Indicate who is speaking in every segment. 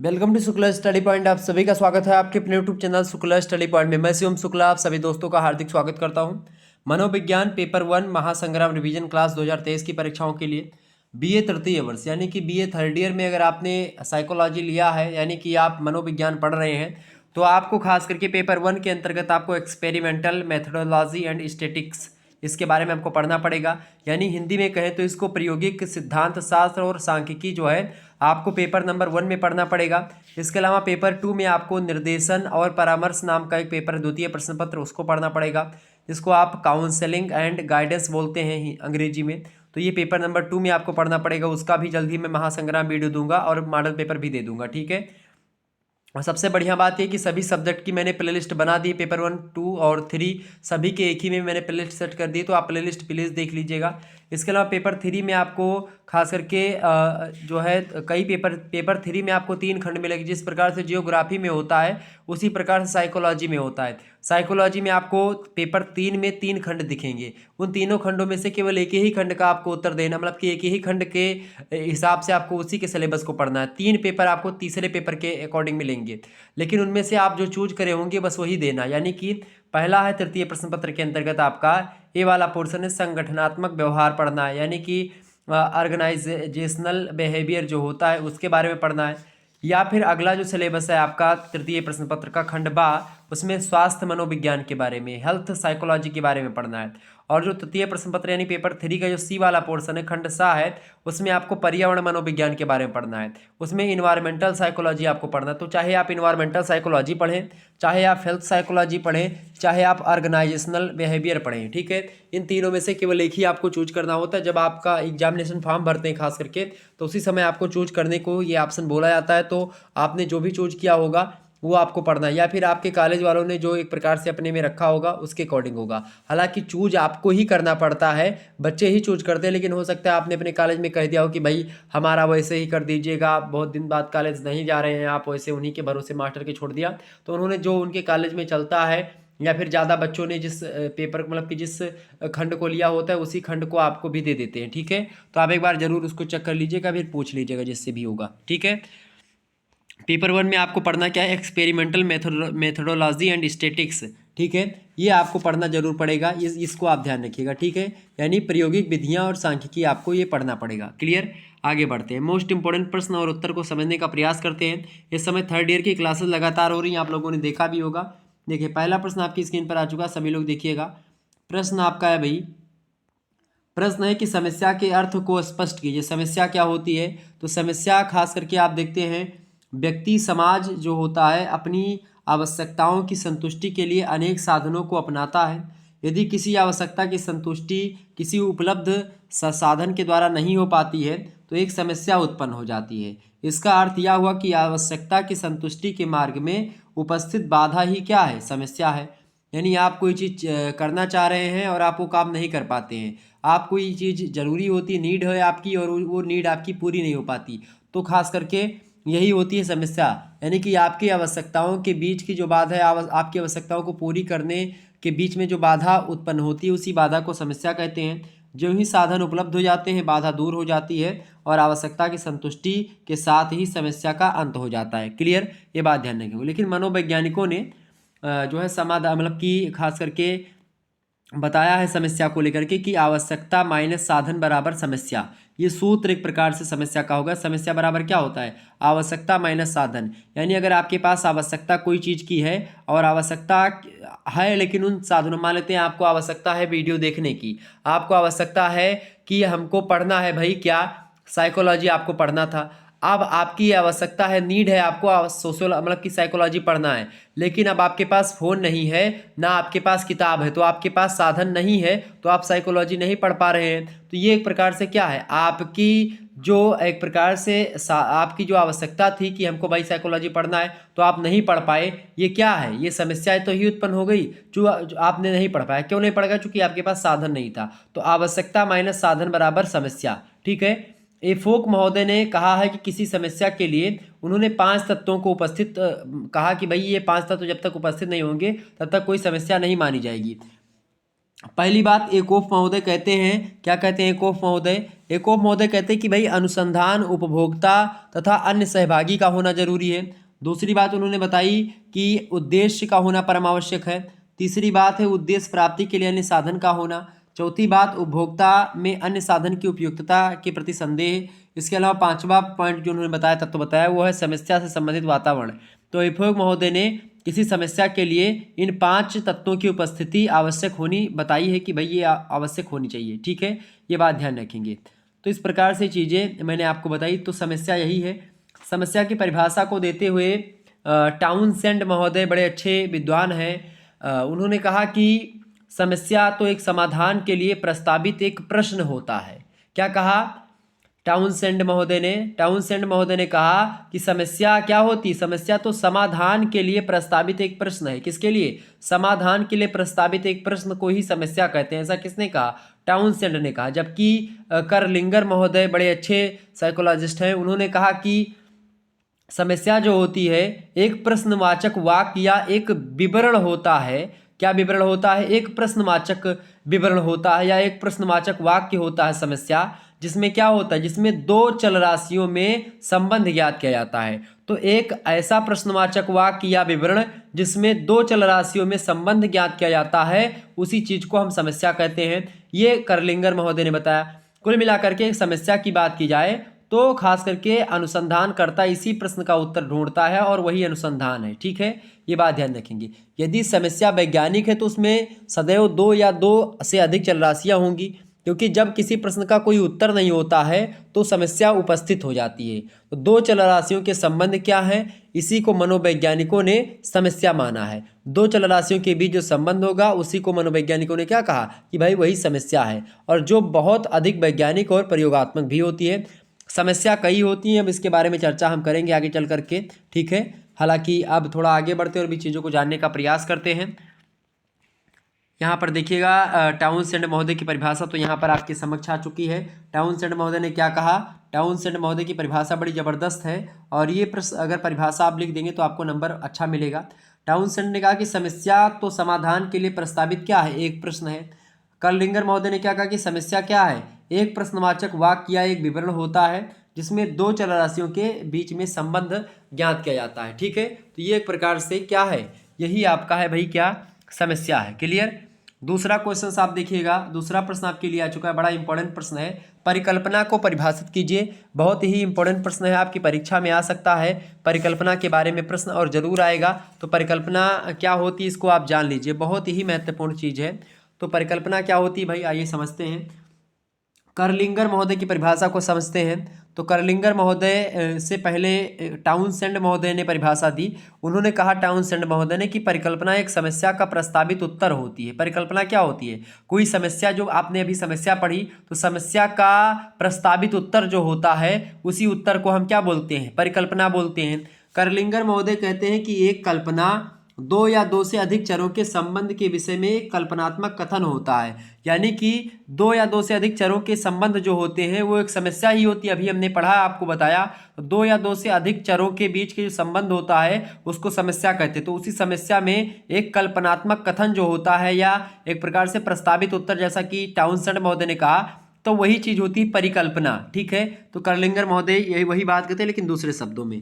Speaker 1: Welcome to Shukla Study Point. आप सभी का स्वागत है आपके अपने YouTube channel Shukla Study Point में। मैं शिवम शुक्ला आप सभी दोस्तों का हार्दिक स्वागत करता हूं। मनोविज्ञान पेपर 1 महासंग्राम रिवीजन क्लास 2023 की परीक्षाओं के लिए बीए तृतीय वर्ष यानी कि बीए थर्ड ईयर में अगर आपने साइकोलॉजी लिया है यानी कि आप मनोविज्ञान पढ़ रहे हैं तो आपको खास करके पेपर 1 के अंतर्गत आपको एक्सपेरिमेंटल मेथडोलॉजी एंड स्टेटिक्स इसके बारे में आपको पढ़ना पड़ेगा। यानी हिंदी में कहें तो इसको प्रायोगिक सिद्धांत शास्त्र और सांख्यिकी जो है आपको पेपर नंबर 1 में पढ़ना पड़ेगा। इसके अलावा पेपर 2 में आपको निर्देशन और परामर्श नाम का एक पेपर द्वितीय प्रश्न पत्र उसको पढ़ना पड़ेगा। इसको आप काउंसलिंग एंड गाइडेंस बोलते हैं अंग्रेजी में। तो ये पेपर नंबर 2 में आपको पढ़ना पड़ेगा। उसका भी जल्द ही मैं महासंग्राम वीडियो दूंगा और मॉडल पेपर भी दे दूंगा, ठीक है। और सबसे बढ़िया बात यह कि सभी सब्जेक्ट की मैंने प्लेलिस्ट बना दी। पेपर 1, 2 और 3 सभी के एक ही में मैंने प्लेलिस्ट सेट कर दी, तो आप प्लेलिस्ट प्लीज़ देख लीजिएगा। इसके अलावा पेपर 3 में आपको खास करके जो है कई पेपर 3 में आपको 3 खंड मिलेगी। जिस प्रकार से जियोग्राफी में होता है उसी प्रकार से साइकोलॉजी में होता है। साइकोलॉजी में आपको पेपर 3 में 3 खंड दिखेंगे। उन तीनों खंडों में से केवल एक ही खंड का आपको उत्तर देना, मतलब कि एक ही खंड के हिसाब से आपको उसी के सिलेबस को पढ़ना है। 3 पेपर आपको तीसरे पेपर के अकॉर्डिंग मिलेंगे, लेकिन उनमें से आप जो चूज करे होंगे बस वही देना। यानी कि पहला है तृतीय प्रश्न पत्र के अंतर्गत आपका ये वाला पोर्शन है संगठनात्मक व्यवहार पढ़ना है, यानी कि ऑर्गेनाइजेशनल बिहेवियर जो होता है उसके बारे में पढ़ना है। या फिर अगला जो सिलेबस है आपका तृतीय प्रश्न पत्र का खंड बा, उसमें स्वास्थ्य मनोविज्ञान के बारे में, हेल्थ साइकोलॉजी के बारे में पढ़ना है। और जो तृतीय प्रश्न पत्र यानी पेपर 3 का जो सी वाला पोर्शन है खंड सा है, उसमें आपको पर्यावरण मनोविज्ञान के बारे में पढ़ना है। उसमें इन्वायरमेंटल साइकोलॉजी आपको पढ़ना है। तो चाहे आप इन्वायरमेंटल साइकोलॉजी पढ़ें, चाहे आप हेल्थ साइकोलॉजी पढ़ें, चाहे आप ऑर्गेनाइजेशनल बिहेवियर पढ़ें, ठीक है। इन तीनों में से केवल एक ही आपको चूज करना होता है। जब आपका एग्जामिनेशन फॉर्म भरते हैं खास करके, तो उसी समय आपको चूज करने को ये ऑप्शन बोला जाता है। तो आपने जो भी चूज किया होगा वो आपको पढ़ना है, या फिर आपके कॉलेज वालों ने जो एक प्रकार से अपने में रखा होगा उसके अकॉर्डिंग होगा। हालांकि चूज आपको ही करना पड़ता है, बच्चे ही चूज करते हैं, लेकिन हो सकता है आपने अपने कॉलेज में कह दिया हो कि भाई हमारा वैसे ही कर दीजिएगा, बहुत दिन बाद कॉलेज नहीं जा रहे हैं आप, वैसे उन्हीं के भरोसे मास्टर के छोड़ दिया। तो उन्होंने जो उनके कॉलेज में चलता है या फिर ज़्यादा बच्चों ने जिस पेपर मतलब कि जिस खंड को लिया होता है उसी खंड को आपको भी दे देते हैं, ठीक है। तो आप एक बार जरूर उसको चेक कर लीजिएगा, फिर पूछ लीजिएगा जिससे भी होगा, ठीक है। पेपर 1 में आपको पढ़ना क्या है, एक्सपेरिमेंटल मेथडोलॉजी एंड स्टेटिक्स, ठीक है। ये आपको पढ़ना जरूर पड़ेगा, इसको आप ध्यान रखिएगा, ठीक है। यानी प्रायोगिक विधियां और सांख्यिकी आपको ये पढ़ना पड़ेगा। क्लियर। आगे बढ़ते हैं, मोस्ट इंपॉर्टेंट प्रश्न और उत्तर को समझने का प्रयास करते हैं। इस समय थर्ड ईयर की क्लासेस लगातार हो रही हैं, आप लोगों ने देखा भी होगा। देखिए पहला प्रश्न आपकी स्क्रीन पर आ चुका, सभी लोग देखिएगा। प्रश्न आपका है भाई, प्रश्न है कि समस्या के अर्थ को स्पष्ट कीजिए। समस्या क्या होती है, तो समस्या खास करके आप देखते हैं व्यक्ति समाज जो होता है अपनी आवश्यकताओं की संतुष्टि के लिए अनेक साधनों को अपनाता है। यदि किसी आवश्यकता की संतुष्टि किसी उपलब्ध साधन के द्वारा नहीं हो पाती है तो एक समस्या उत्पन्न हो जाती है। इसका अर्थ यह हुआ कि आवश्यकता की संतुष्टि के मार्ग में उपस्थित बाधा ही क्या है, समस्या है। यानी आप कोई चीज़ करना चाह रहे हैं और आप वो काम नहीं कर पाते हैं। आप कोई चीज़ ज़रूरी होती है, नीड है आपकी, और वो नीड आपकी पूरी नहीं हो पाती, तो खास करके यही होती है समस्या। यानी कि आपकी आवश्यकताओं के बीच की जो बाधा है, आपकी आवश्यकताओं को पूरी करने के बीच में जो बाधा उत्पन्न होती है उसी बाधा को समस्या कहते हैं। जो ही साधन उपलब्ध हो जाते हैं बाधा दूर हो जाती है और आवश्यकता की संतुष्टि के साथ ही समस्या का अंत हो जाता है। क्लियर, ये बात ध्यान रखेंगे। लेकिन मनोवैज्ञानिकों ने जो है समाधान मतलब कि खास करके बताया है समस्या को लेकर के कि आवश्यकता माइनस साधन बराबर समस्या। ये सूत्र एक प्रकार से समस्या का होगा। समस्या बराबर क्या होता है, आवश्यकता माइनस साधन। यानी अगर आपके पास आवश्यकता कोई चीज़ की है और आवश्यकता है लेकिन उन साधनों, मान लेते हैं आपको आवश्यकता है वीडियो देखने की, आपको आवश्यकता है कि हमको पढ़ना है भाई क्या, साइकोलॉजी आपको पढ़ना था। अब आपकी आवश्यकता है, नीड है, आपको सोशल मतलब कि साइकोलॉजी पढ़ना है, लेकिन अब आपके पास फ़ोन नहीं है ना आपके पास किताब है, तो आपके पास साधन नहीं है, तो आप साइकोलॉजी नहीं पढ़ पा रहे हैं। तो ये एक प्रकार से क्या है, आपकी जो एक प्रकार से आपकी जो आवश्यकता थी कि हमको भाई साइकोलॉजी पढ़ना है तो आप नहीं पढ़ पाए, ये क्या है, ये समस्याएं तो ही उत्पन्न हो गई जो आपने नहीं पढ़ पाया। क्यों नहीं पढ़ गया, क्योंकि आपके पास साधन नहीं था। तो आवश्यकता माइनस साधन बराबर समस्या, ठीक है। एफोक महोदय ने कहा है कि किसी समस्या के लिए उन्होंने 5 तत्वों को उपस्थित कहा कि भाई ये 5 तत्व जब तक उपस्थित नहीं होंगे तब तक कोई समस्या नहीं मानी जाएगी। पहली बात, एकोफ महोदय कहते हैं, क्या कहते हैं एकोफ महोदय? एकोफ महोदय कहते हैं कि भाई अनुसंधान उपभोक्ता तथा अन्य सहभागी का होना जरूरी है। दूसरी बात उन्होंने बताई कि उद्देश्य का होना परमावश्यक है। तीसरी बात है उद्देश्य प्राप्ति के लिए अन्य साधन का होना। चौथी बात, उपभोक्ता में अन्य साधन की उपयुक्तता के प्रति संदेह। इसके अलावा पांचवा पॉइंट जो उन्होंने बताया, तत्व बताया, वो है समस्या से संबंधित वातावरण। तो एकोफ महोदय ने किसी समस्या के लिए इन 5 तत्वों की उपस्थिति आवश्यक होनी बताई है कि भाई ये आवश्यक होनी चाहिए। ठीक है, ये बात ध्यान रखेंगे। तो इस प्रकार से चीज़ें मैंने आपको बताई। तो समस्या यही है। समस्या की परिभाषा को देते हुए टाउनसेंड महोदय बड़े अच्छे विद्वान हैं। उन्होंने कहा कि समस्या तो एक समाधान के लिए प्रस्तावित एक प्रश्न होता है। क्या कहा टाउनसेंड महोदय ने कहा कि समस्या क्या होती? समस्या तो समाधान के लिए प्रस्तावित एक प्रश्न है। किसके लिए? समाधान के लिए प्रस्तावित एक प्रश्न को ही समस्या कहते हैं। ऐसा किसने कहा? टाउनसेंड ने कहा। जबकि कर्लिंगर महोदय बड़े अच्छे साइकोलॉजिस्ट हैं, उन्होंने कहा कि समस्या जो होती है एक प्रश्नवाचक वाक्य या एक विवरण होता है। क्या विवरण होता है? एक प्रश्नवाचक विवरण होता है या एक प्रश्नवाचक वाक्य होता है समस्या, जिसमें क्या होता है? जिसमें दो चल राशियों में संबंध ज्ञात किया जाता है। तो एक ऐसा प्रश्नवाचक वाक्य या विवरण जिसमें दो चल राशियों में संबंध ज्ञात किया जाता है, उसी चीज को हम समस्या कहते हैं। ये कर्लिंगर महोदय ने बताया। कुल मिलाकर के समस्या की बात की जाए तो खास करके अनुसंधानकर्ता इसी प्रश्न का उत्तर ढूंढता है और वही अनुसंधान है। ठीक है, ये बात ध्यान रखेंगे। यदि समस्या वैज्ञानिक है तो उसमें सदैव दो या दो से अधिक चल राशियां होंगी, क्योंकि जब किसी प्रश्न का कोई उत्तर नहीं होता है तो समस्या उपस्थित हो जाती है। तो दो चल राशियों के संबंध क्या है, इसी को मनोवैज्ञानिकों ने समस्या माना है। दो चल राशियों के बीच जो संबंध होगा उसी को मनोवैज्ञानिकों ने क्या कहा कि भाई वही समस्या है, और जो बहुत अधिक वैज्ञानिक और प्रयोगात्मक भी होती है। समस्या कई होती हैं, अब इसके बारे में चर्चा हम करेंगे आगे चल करके। ठीक है, हालांकि अब थोड़ा आगे बढ़ते और भी चीज़ों को जानने का प्रयास करते हैं। यहाँ पर देखिएगा टाउनसेंड महोदय की परिभाषा तो यहाँ पर आपके समक्ष आ चुकी है। टाउनसेंड महोदय ने क्या कहा? टाउनसेंड महोदय की परिभाषा बड़ी ज़बरदस्त है, और ये प्रश्न अगर परिभाषा आप लिख देंगे तो आपको नंबर अच्छा मिलेगा। टाउनसेंड ने कहा कि समस्या तो समाधान के लिए प्रस्तावित क्या है? एक प्रश्न है। कर्लिंगर महोदय ने क्या कहा कि समस्या क्या है? एक प्रश्नवाचक वाक्य या एक विवरण होता है जिसमें दो चल राशियों के बीच में संबंध ज्ञात किया जाता है। ठीक है, तो ये एक प्रकार से क्या है? यही आपका है भाई क्या? समस्या है। क्लियर? दूसरा क्वेश्चन आप देखिएगा, दूसरा प्रश्न आपके लिए आ चुका है, बड़ा इंपॉर्टेंट प्रश्न है। परिकल्पना को परिभाषित कीजिए। बहुत ही इंपॉर्टेंट प्रश्न है, आपकी परीक्षा में आ सकता है। परिकल्पना के बारे में प्रश्न और जरूर आएगा। तो परिकल्पना क्या होती है इसको आप जान लीजिए, बहुत ही महत्वपूर्ण चीज़ है। तो परिकल्पना क्या होती है भाई, आइए समझते हैं। कर्लिंगर महोदय की परिभाषा को समझते हैं। तो कर्लिंगर महोदय से पहले टाउनसेंड महोदय ने परिभाषा दी। उन्होंने कहा टाउनसेंड महोदय ने कि परिकल्पना एक समस्या का प्रस्तावित उत्तर होती है। परिकल्पना क्या होती है? कोई समस्या, जो आपने अभी समस्या पढ़ी, तो समस्या का प्रस्तावित उत्तर जो होता है उसी उत्तर को हम क्या बोलते हैं? परिकल्पना बोलते हैं। कर्लिंगर महोदय कहते हैं कि एक कल्पना दो या दो से अधिक चरों के संबंध के विषय में एक कल्पनात्मक कथन होता है। यानी कि दो या दो से अधिक चरों के संबंध जो होते हैं वो एक समस्या ही होती है। अभी हमने पढ़ा, आपको बताया, तो दो या दो से अधिक चरों के बीच के जो संबंध होता है उसको समस्या कहते हैं। तो उसी समस्या में एक कल्पनात्मक कथन जो होता है या एक प्रकार से प्रस्तावित उत्तर, जैसा कि टाउनसेंड महोदय ने कहा, तो वही चीज होती है परिकल्पना। ठीक है, तो कर्लिंगर महोदय यही वही बात कहते हैं लेकिन दूसरे शब्दों में।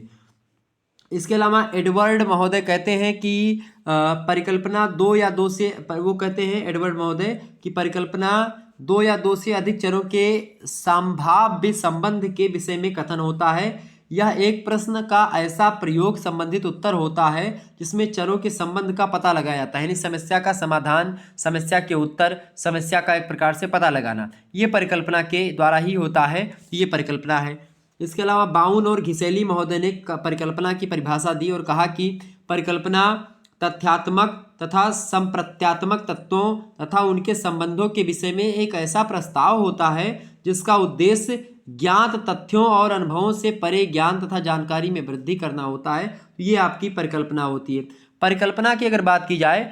Speaker 1: इसके अलावा एडवर्ड महोदय कहते हैं कि परिकल्पना दो या दो से, वो कहते हैं एडवर्ड महोदय कि परिकल्पना दो या दो से अधिक चरों के संभाव्य संबंध के विषय में कथन होता है। यह एक प्रश्न का ऐसा प्रयोग संबंधित उत्तर होता है जिसमें चरों के संबंध का पता लगाया जाता है। यानी समस्या का समाधान, समस्या के उत्तर, समस्या का एक प्रकार से पता लगाना, ये परिकल्पना के द्वारा ही होता है। ये परिकल्पना है। इसके अलावा बाउन और घिसेली महोदय ने परिकल्पना की परिभाषा दी और कहा कि परिकल्पना तथ्यात्मक तथा संप्रत्यात्मक तत्वों तथा उनके संबंधों के विषय में एक ऐसा प्रस्ताव होता है जिसका उद्देश्य ज्ञात तथ्यों और अनुभवों से परे ज्ञान तथा जानकारी में वृद्धि करना होता है। ये आपकी परिकल्पना होती है। परिकल्पना की अगर बात की जाए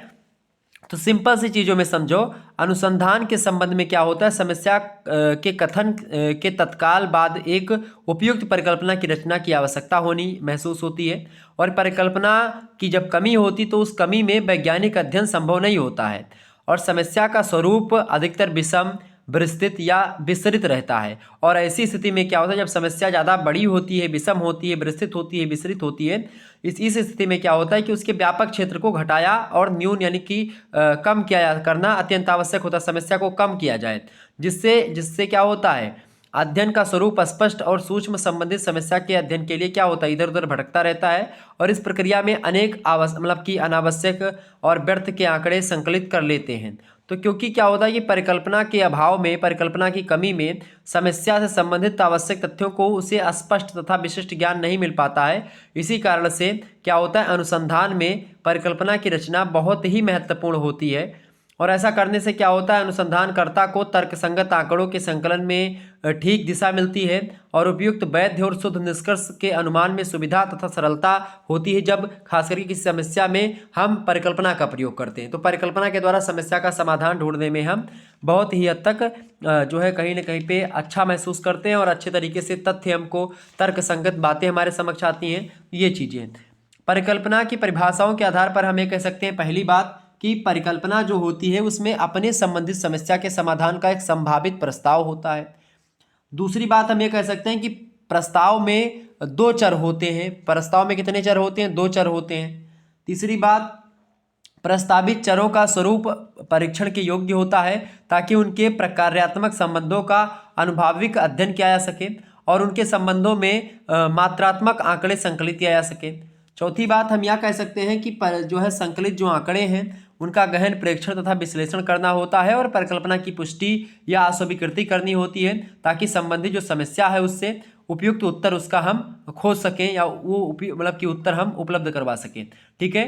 Speaker 1: तो सिंपल सी चीज़ों में समझो, अनुसंधान के संबंध में क्या होता है, समस्या के कथन के तत्काल बाद एक उपयुक्त परिकल्पना की रचना की आवश्यकता होनी महसूस होती है, और परिकल्पना की जब कमी होती तो उस कमी में वैज्ञानिक अध्ययन संभव नहीं होता है। और समस्या का स्वरूप अधिकतर विषम, विस्तृत या विस्तृत रहता है। और ऐसी स्थिति में क्या होता है, जब समस्या ज़्यादा बड़ी होती है, विषम होती है, विस्तृत होती है, विस्तृत होती है, इस स्थिति में क्या होता है कि उसके व्यापक क्षेत्र को घटाया और न्यून यानी कि कम किया करना अत्यंत आवश्यक होता है। समस्या को कम किया जाए, जिससे जिससे क्या होता है, अध्ययन का स्वरूप स्पष्ट और सूक्ष्म संबंधित समस्या के अध्ययन के लिए क्या होता है, इधर उधर भटकता रहता है और इस प्रक्रिया में अनेक मतलब कि अनावश्यक और व्यर्थ के आंकड़े संकलित कर लेते हैं। तो क्योंकि क्या होता है कि परिकल्पना के अभाव में, परिकल्पना की कमी में समस्या से संबंधित आवश्यक तथ्यों को उसे स्पष्ट तथा विशिष्ट ज्ञान नहीं मिल पाता है। इसी कारण से क्या होता है, अनुसंधान में परिकल्पना की रचना बहुत ही महत्वपूर्ण होती है। और ऐसा करने से क्या होता है, अनुसंधानकर्ता को तर्कसंगत आंकड़ों के संकलन में ठीक दिशा मिलती है और उपयुक्त वैध और शुद्ध निष्कर्ष के अनुमान में सुविधा तथा सरलता होती है, जब खास करके किसी समस्या में हम परिकल्पना का प्रयोग करते हैं। तो परिकल्पना के द्वारा समस्या का समाधान ढूंढने में हम बहुत ही हद तक जो है कहीं ना कहीं पे अच्छा महसूस करते हैं और अच्छे तरीके से तथ्य हमको तर्कसंगत बातें हमारे समक्ष आती हैं। ये चीज़ें परिकल्पना की परिभाषाओं के आधार पर हम ये कह सकते हैं, पहली बात कि परिकल्पना जो होती है उसमें अपने संबंधित समस्या के समाधान का एक संभावित प्रस्ताव होता है। दूसरी बात हम ये कह सकते हैं कि प्रस्ताव में दो चर होते हैं। प्रस्ताव में कितने चर होते हैं, दो चर होते हैं। तीसरी बात, प्रस्तावित चरों का स्वरूप परीक्षण के योग्य होता है ताकि उनके प्रकार्यात्मक संबंधों का अनुभाविक अध्ययन किया जा सके और उनके संबंधों में मात्रात्मक आंकड़े संकलित किया जा सके। चौथी बात हम यह कह सकते हैं कि जो है संकलित जो आंकड़े हैं उनका गहन प्रेक्षण तथा विश्लेषण करना होता है और परिकल्पना की पुष्टि या अस्वीकृति करनी होती है ताकि संबंधित जो समस्या है उससे उपयुक्त उत्तर उसका हम खोज सकें या वो मतलब कि उत्तर हम उपलब्ध करवा सकें। ठीक है,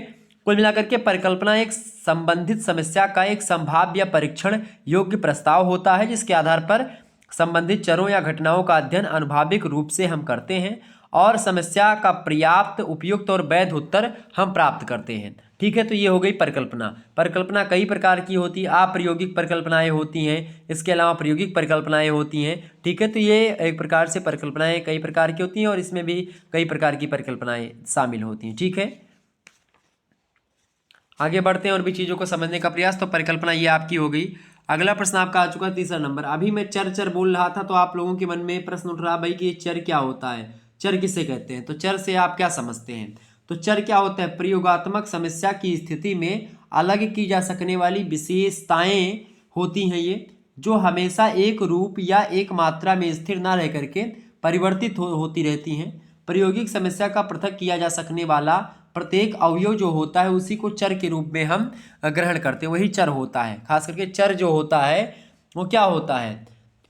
Speaker 1: कुल मिलाकर के परिकल्पना एक संबंधित समस्या का एक संभाव्य परीक्षण योग्य प्रस्ताव होता है जिसके आधार पर संबंधित चरों या घटनाओं का अध्ययन अनुभाविक रूप से हम करते हैं और समस्या का पर्याप्त, उपयुक्त और वैध उत्तर हम प्राप्त करते हैं। ठीक है, तो ये हो गई परिकल्पना। परिकल्पना कई प्रकार की होती है, अप्रायोगिक परिकल्पनाएं होती हैं, इसके अलावा प्रायोगिक परिकल्पनाएं होती हैं। ठीक है, तो ये एक प्रकार से परिकल्पनाएं कई प्रकार की होती हैं और इसमें भी कई प्रकार की परिकल्पनाएं शामिल होती हैं। ठीक है, आगे बढ़ते हैं और भी चीज़ों को समझने का प्रयास। तो परिकल्पना ये आपकी हो गई। अगला प्रश्न आपका आ चुका है, तीसरा नंबर। अभी मैं चर बोल रहा था तो आप लोगों के मन में प्रश्न उठ रहा भाई कि ये चर क्या होता है, चर किसे कहते हैं। तो चर से आप क्या समझते हैं? तो चर क्या होता है? प्रयोगात्मक समस्या की स्थिति में अलग की जा सकने वाली विशेषताएं होती हैं ये, जो हमेशा एक रूप या एक मात्रा में स्थिर ना रह करके परिवर्तित होती रहती हैं। प्रायोगिक समस्या का पृथक किया जा सकने वाला प्रत्येक अवयव जो होता है उसी को चर के रूप में हम ग्रहण करते हैं, वही चर होता है। खास करके चर जो होता है वो क्या होता है?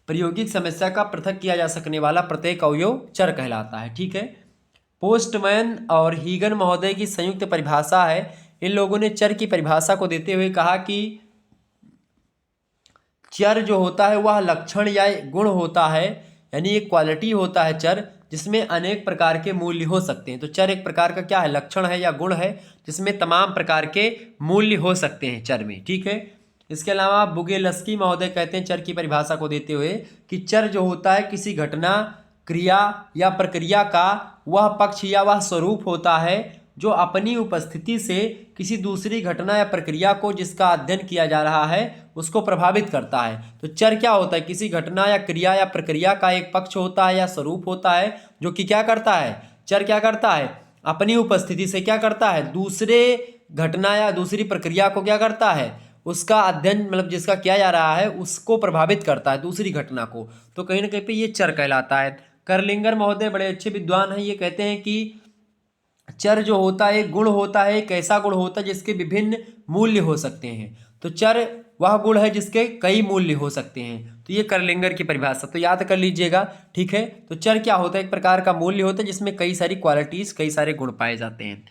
Speaker 1: प्रायोगिक समस्या का पृथक किया जा सकने वाला प्रत्येक अवयव चर कहलाता है। ठीक है, पोस्टमैन और हीगन महोदय की संयुक्त परिभाषा है। इन लोगों ने चर की परिभाषा को देते हुए कहा कि चर जो होता है वह लक्षण या गुण होता है, यानी एक क्वालिटी होता है चर जिसमें अनेक प्रकार के मूल्य हो सकते हैं। तो चर एक प्रकार का क्या है? लक्षण है या गुण है जिसमें तमाम प्रकार के मूल्य हो सकते हैं चर में। ठीक है, इसके अलावा बुगेलस्की महोदय कहते हैं चर की परिभाषा को देते हुए कि चर जो होता है किसी घटना, क्रिया या प्रक्रिया का वह पक्ष या वह स्वरूप होता है जो अपनी उपस्थिति से किसी दूसरी घटना या प्रक्रिया को जिसका अध्ययन किया जा रहा है उसको प्रभावित करता है। तो चर क्या होता है? किसी घटना या क्रिया या प्रक्रिया का एक पक्ष होता है या स्वरूप होता है जो कि क्या करता है? चर क्या करता है? अपनी उपस्थिति से क्या करता है? दूसरे घटना या दूसरी प्रक्रिया को क्या करता है? उसका अध्ययन मतलब जिसका किया जा रहा है उसको प्रभावित करता है, दूसरी घटना को। तो कहीं ना कहीं पे ये चर कहलाता है। करलिंगर महोदय बड़े अच्छे विद्वान हैं, ये कहते हैं कि चर जो होता है एक गुण होता है, एक ऐसा गुण होता है जिसके विभिन्न मूल्य हो सकते हैं। तो चर वह गुण है जिसके कई मूल्य हो सकते हैं। तो ये करलिंगर की परिभाषा तो याद कर लीजिएगा। ठीक है, तो चर क्या होता है? एक प्रकार का मूल्य होता है जिसमें कई सारी क्वालिटीज, कई सारे गुण पाए जाते हैं।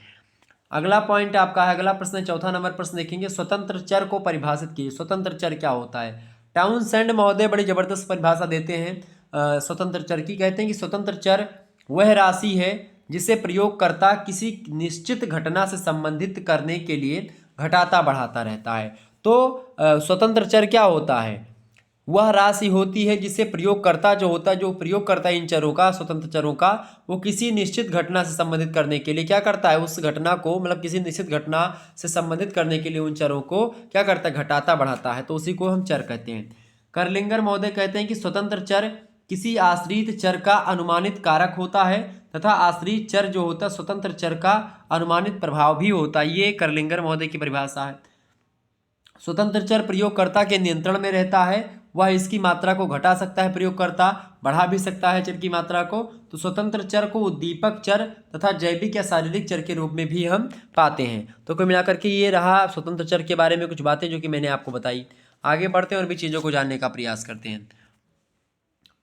Speaker 1: अगला पॉइंट आपका है, अगला प्रश्न, चौथा नंबर प्रश्न देखेंगे, स्वतंत्र चर को परिभाषित कीजिए। स्वतंत्र चर क्या होता है? टाउनसेंड महोदय बड़ी जबरदस्त परिभाषा देते हैं स्वतंत्र चर की। कहते हैं कि स्वतंत्र चर वह राशि है जिसे प्रयोगकर्ता किसी निश्चित घटना से संबंधित करने के लिए घटाता बढ़ाता रहता है। तो स्वतंत्र चर क्या होता है? वह राशि होती है जिसे प्रयोगकर्ता जो होता है, जो प्रयोग करता है इन चरों का, स्वतंत्र चरों का, वो किसी निश्चित घटना से संबंधित करने के लिए क्या करता है, उस घटना को मतलब किसी निश्चित घटना से संबंधित करने के लिए उन चरों को क्या करता है, घटाता बढ़ाता है, तो उसी को हम चर कहते हैं। करलिंगर महोदय कहते हैं कि स्वतंत्र चर किसी आश्रित चर का अनुमानित कारक होता है तथा आश्रित चर जो होता है स्वतंत्र चर का अनुमानित प्रभाव भी होता है। ये करलिंगर महोदय की परिभाषा है। स्वतंत्र चर प्रयोगकर्ता के नियंत्रण में रहता है, वह इसकी मात्रा को घटा सकता है, प्रयोगकर्ता बढ़ा भी सकता है चर की मात्रा को। तो स्वतंत्र चर को उद्दीपक चर तथा जैविक या शारीरिक चर के रूप में भी हम पाते हैं। तो कुल मिलाकर के ये रहा स्वतंत्र चर के बारे में कुछ बातें जो कि मैंने आपको बताई। आगे बढ़ते हैं और भी चीज़ों को जानने का प्रयास करते हैं।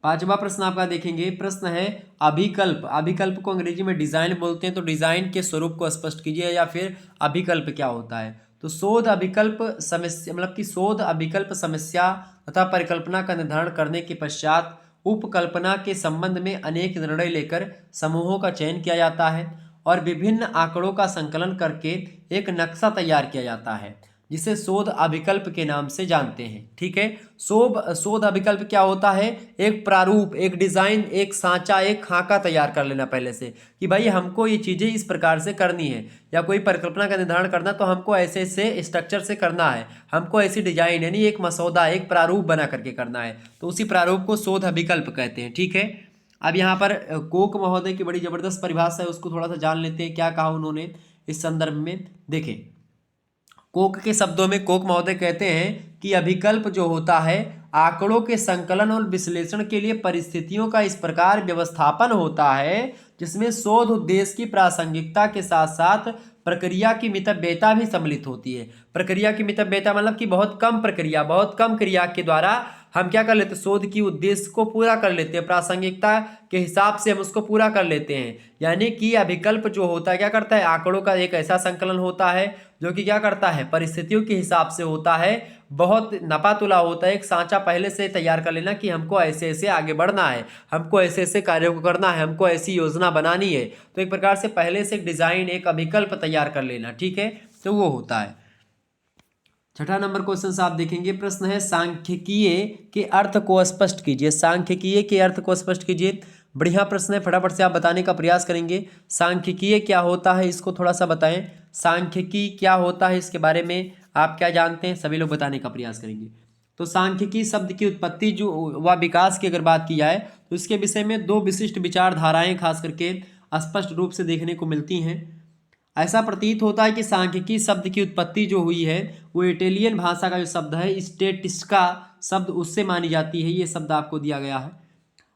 Speaker 1: पांचवा प्रश्न आपका देखेंगे, प्रश्न है अभिकल्प। अभिकल्प को अंग्रेजी में डिजाइन बोलते हैं, तो डिजाइन के स्वरूप को स्पष्ट कीजिए या फिर अभिकल्प क्या होता है। तो शोध अभिकल्प समस्या मतलब कि शोध अभिकल्प समस्या तथा परिकल्पना का निर्धारण करने के पश्चात उपकल्पना के संबंध में अनेक निर्णय लेकर समूहों का चयन किया जाता है और विभिन्न आंकड़ों का संकलन करके एक नक्शा तैयार किया जाता है जिसे शोध अभिकल्प के नाम से जानते हैं। ठीक है, शोध अभिकल्प क्या होता है, एक प्रारूप, एक डिजाइन, एक सांचा, एक खाका तैयार कर लेना पहले से कि भाई हमको ये चीजें इस प्रकार से करनी है, या कोई परिकल्पना का निर्धारण करना तो हमको ऐसे ऐसे स्ट्रक्चर से करना है, हमको ऐसी डिजाइन यानी एक मसौदा, एक प्रारूप बना करके करना है, तो उसी प्रारूप को शोध अभिकल्प कहते हैं। ठीक है, अब यहाँ पर कोक महोदय की बड़ी जबरदस्त परिभाषा है, उसको थोड़ा सा जान लेते हैं क्या कहा उन्होंने इस संदर्भ में। देखें, कोक के शब्दों में कोक महोदय कहते हैं कि अभिकल्प जो होता है आंकड़ों के संकलन और विश्लेषण के लिए परिस्थितियों का इस प्रकार व्यवस्थापन होता है जिसमें शोध उद्देश्य की प्रासंगिकता के साथ साथ प्रक्रिया की मितव्ययता भी सम्मिलित होती है। प्रक्रिया की मितव्ययता मतलब कि बहुत कम प्रक्रिया, बहुत कम क्रिया के द्वारा हम क्या कर लेते हैं, शोध की उद्देश्य को पूरा कर लेते हैं, प्रासंगिकता के हिसाब से हम उसको पूरा कर लेते हैं। यानी कि अभिकल्प जो होता है क्या करता है, आंकड़ों का एक ऐसा संकलन होता है जो कि क्या करता है, परिस्थितियों के हिसाब से होता है, बहुत नपातुला होता है, एक सांचा पहले से तैयार कर लेना कि हमको ऐसे ऐसे आगे बढ़ना है, हमको ऐसे ऐसे कार्यों को करना है, हमको ऐसी योजना बनानी है, तो एक प्रकार से पहले से एक डिजाइन, एक अभिकल्प तैयार कर लेना। ठीक है, तो वो होता है। छठा नंबर क्वेश्चन से आप देखेंगे, प्रश्न है सांख्यिकीय के अर्थ को स्पष्ट कीजिए। सांख्यिकीय के अर्थ को स्पष्ट कीजिए। बढ़िया प्रश्न है, फटाफट से आप बताने का प्रयास करेंगे। सांख्यिकीय क्या होता है इसको थोड़ा सा बताएं, सांख्यिकी क्या होता है इसके बारे में आप क्या जानते हैं, सभी लोग बताने का प्रयास करेंगे। तो सांख्यिकी शब्द की उत्पत्ति जो व विकास की अगर बात की जाए तो इसके विषय में दो विशिष्ट विचारधाराएं खास करके स्पष्ट रूप से देखने को मिलती हैं। ऐसा प्रतीत होता है कि सांख्यिकी शब्द की उत्पत्ति जो हुई है वो इटालियन भाषा का जो शब्द है स्टेटिस्टिका शब्द उससे मानी जाती है, ये शब्द आपको दिया गया है।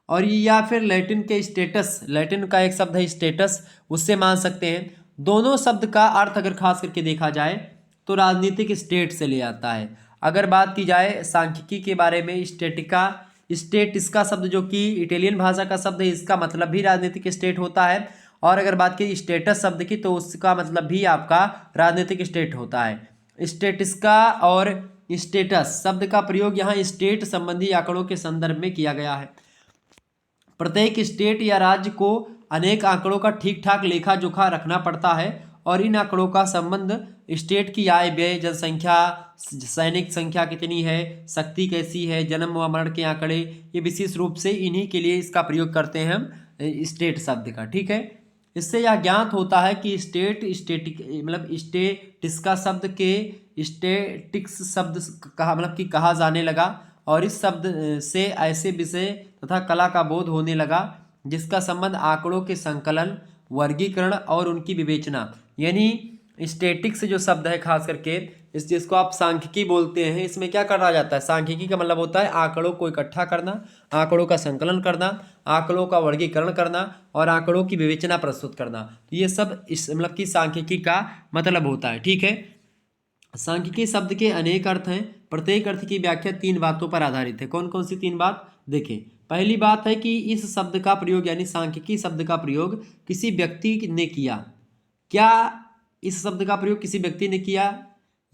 Speaker 1: और ये या फिर लैटिन के स्टेटस, लैटिन का एक शब्द है स्टेटस, उससे मान सकते हैं। दोनों शब्द का अर्थ अगर खास करके देखा जाए तो राजनीतिक स्टेट से ले आता है। अगर बात की जाए सांख्यिकी के बारे में, स्टेटिस्का शब्द जो कि इटालियन भाषा का शब्द है, इसका मतलब भी राजनीतिक स्टेट होता है। और अगर बात की स्टेटस शब्द की तो उसका मतलब भी आपका राजनीतिक स्टेट होता है। स्टेटिस्का और स्टेटस शब्द का प्रयोग यहाँ स्टेट संबंधी आंकड़ों के संदर्भ में किया गया है। प्रत्येक स्टेट या राज्य को अनेक आंकड़ों का ठीक ठाक लेखा जोखा रखना पड़ता है और इन आंकड़ों का संबंध स्टेट की आय व्यय, जनसंख्या, सैनिक संख्या कितनी है, शक्ति कैसी है, जन्म व मरण के आंकड़े, ये विशेष रूप से इन्हीं के लिए इसका प्रयोग करते हैं हम स्टेट शब्द का। ठीक है, इससे यह ज्ञात होता है कि स्टेटिस्का शब्द के स्टेटिक्स शब्द कहा मतलब कि कहा जाने लगा और इस शब्द से ऐसे विषय तथा कला का बोध होने लगा जिसका संबंध आंकड़ों के संकलन, वर्गीकरण और उनकी विवेचना, यानी स्टेटिक्स जो शब्द है खास करके इस जिसको आप सांख्यिकी बोलते हैं, इसमें क्या करा जाता है, सांख्यिकी का मतलब होता है आंकड़ों को इकट्ठा करना, आंकड़ों का संकलन करना, आंकड़ों का वर्गीकरण करना और आंकड़ों की विवेचना प्रस्तुत करना। तो ये सब इस मतलब कि सांख्यिकी का मतलब होता है। ठीक है, सांख्यिकी शब्द के अनेक अर्थ हैं, प्रत्येक अर्थ की व्याख्या तीन बातों पर आधारित है। कौन कौन सी तीन बात, देखें। पहली बात है कि इस शब्द का प्रयोग यानी सांख्यिकी शब्द का प्रयोग किसी व्यक्ति ने किया, क्या इस शब्द का प्रयोग किसी व्यक्ति ने किया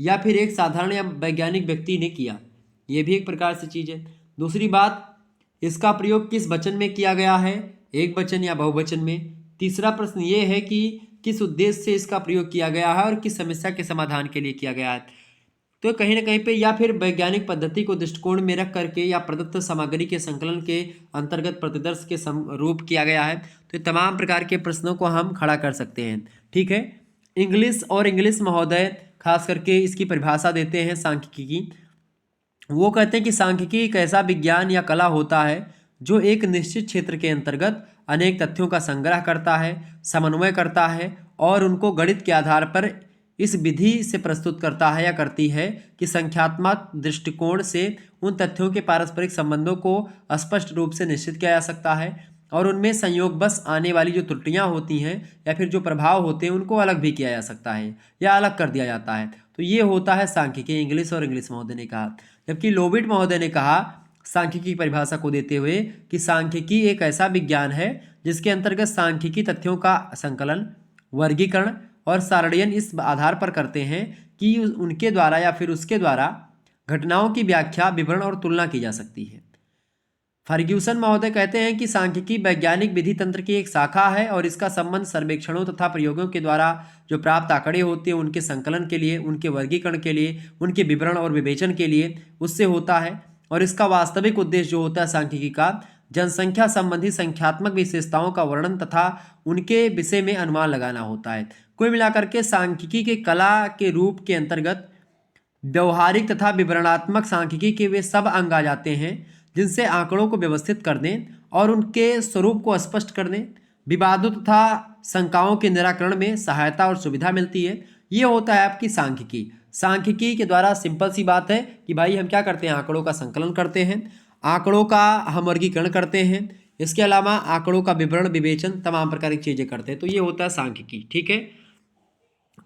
Speaker 1: या फिर एक साधारण या वैज्ञानिक व्यक्ति ने किया, यह भी एक प्रकार से चीज है। दूसरी बात, इसका प्रयोग किस वचन में किया गया है, एक वचन या बहुवचन में। तीसरा प्रश्न ये है कि किस उद्देश्य से इसका प्रयोग किया गया है और किस समस्या के समाधान के लिए किया गया है। तो कहीं ना कहीं पे या फिर वैज्ञानिक पद्धति को दृष्टिकोण में रख करके या प्रदत्त सामग्री के संकलन के अंतर्गत प्रतिदर्श के रूप किया गया है। तो तमाम प्रकार के प्रश्नों को हम खड़ा कर सकते हैं। ठीक है, इंग्लिश और इंग्लिश महोदय खास करके इसकी परिभाषा देते हैं सांख्यिकी की। वो कहते हैं कि सांख्यिकी एक ऐसा विज्ञान या कला होता है जो एक निश्चित क्षेत्र के अंतर्गत अनेक तथ्यों का संग्रह करता है, समन्वय करता है और उनको गणित के आधार पर इस विधि से प्रस्तुत करता है या करती है कि संख्यात्मक दृष्टिकोण से उन तथ्यों के पारस्परिक संबंधों को स्पष्ट रूप से निश्चित किया जा सकता है और उनमें संयोगवश आने वाली जो त्रुटियां होती हैं या फिर जो प्रभाव होते हैं उनको अलग भी किया जा सकता है या अलग कर दिया जाता है। तो ये होता है सांख्यिकी, इंग्लिश और इंग्लिश महोदय ने कहा। जबकि लोविट महोदय ने कहा सांख्यिकी की परिभाषा को देते हुए कि सांख्यिकी एक ऐसा विज्ञान है जिसके अंतर्गत सांख्यिकी तथ्यों का संकलन, वर्गीकरण और सारणीयन इस आधार पर करते हैं कि उनके द्वारा या फिर उसके द्वारा घटनाओं की व्याख्या, विवरण और तुलना की जा सकती है। फर्ग्यूसन महोदय कहते हैं कि सांख्यिकी वैज्ञानिक विधि तंत्र की एक शाखा है और इसका संबंध सर्वेक्षणों तथा प्रयोगों के द्वारा जो प्राप्त आंकड़े होते हैं उनके संकलन के लिए, उनके वर्गीकरण के लिए, उनके विवरण और विवेचन के लिए उससे होता है। और इसका वास्तविक उद्देश्य जो होता है सांख्यिकी का, जनसंख्या संबंधी संख्यात्मक विशेषताओं का वर्णन तथा उनके विषय में अनुमान लगाना होता है। कुल मिलाकर के सांख्यिकी के कला के रूप के अंतर्गत व्यवहारिक तथा विवरणात्मक सांख्यिकी के वे सब अंग आ जाते हैं जिनसे आंकड़ों को व्यवस्थित करने और उनके स्वरूप को स्पष्ट करने, विवादों तथा शंकाओं के निराकरण में सहायता और सुविधा मिलती है। ये होता है आपकी सांख्यिकी। सांख्यिकी के द्वारा सिंपल सी बात है कि भाई हम क्या करते हैं, आंकड़ों का संकलन करते हैं, आंकड़ों का हम वर्गीकरण करते हैं, इसके अलावा आंकड़ों का विवरण, विवेचन, तमाम प्रकार की चीज़ें करते हैं। तो ये होता है सांख्यिकी। ठीक है,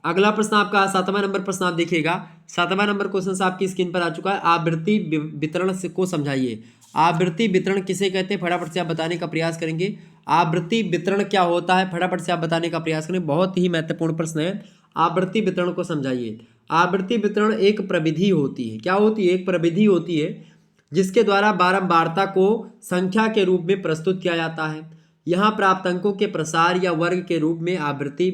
Speaker 1: अगला प्रश्न आपका 7वां नंबर प्रश्न आप देखिएगा। 7वां नंबर क्वेश्चन आपकी स्क्रीन पर आ चुका है। आवृत्ति वितरण को समझाइए। आवृत्ति वितरण किसे कहते हैं, फटाफट से आप बताने का प्रयास करेंगे। आवृत्ति वितरण क्या होता है, फटाफट से आप बताने का प्रयास करें। बहुत ही महत्वपूर्ण प्रश्न है। आवृत्ति वितरण को समझाइए। आवृत्ति वितरण एक प्रविधि होती है। क्या होती है? एक प्रविधि होती है जिसके द्वारा बारंबारता को संख्या के रूप में प्रस्तुत किया जाता है। यहाँ प्राप्त अंकों के प्रसार या वर्ग के रूप में आवृत्ति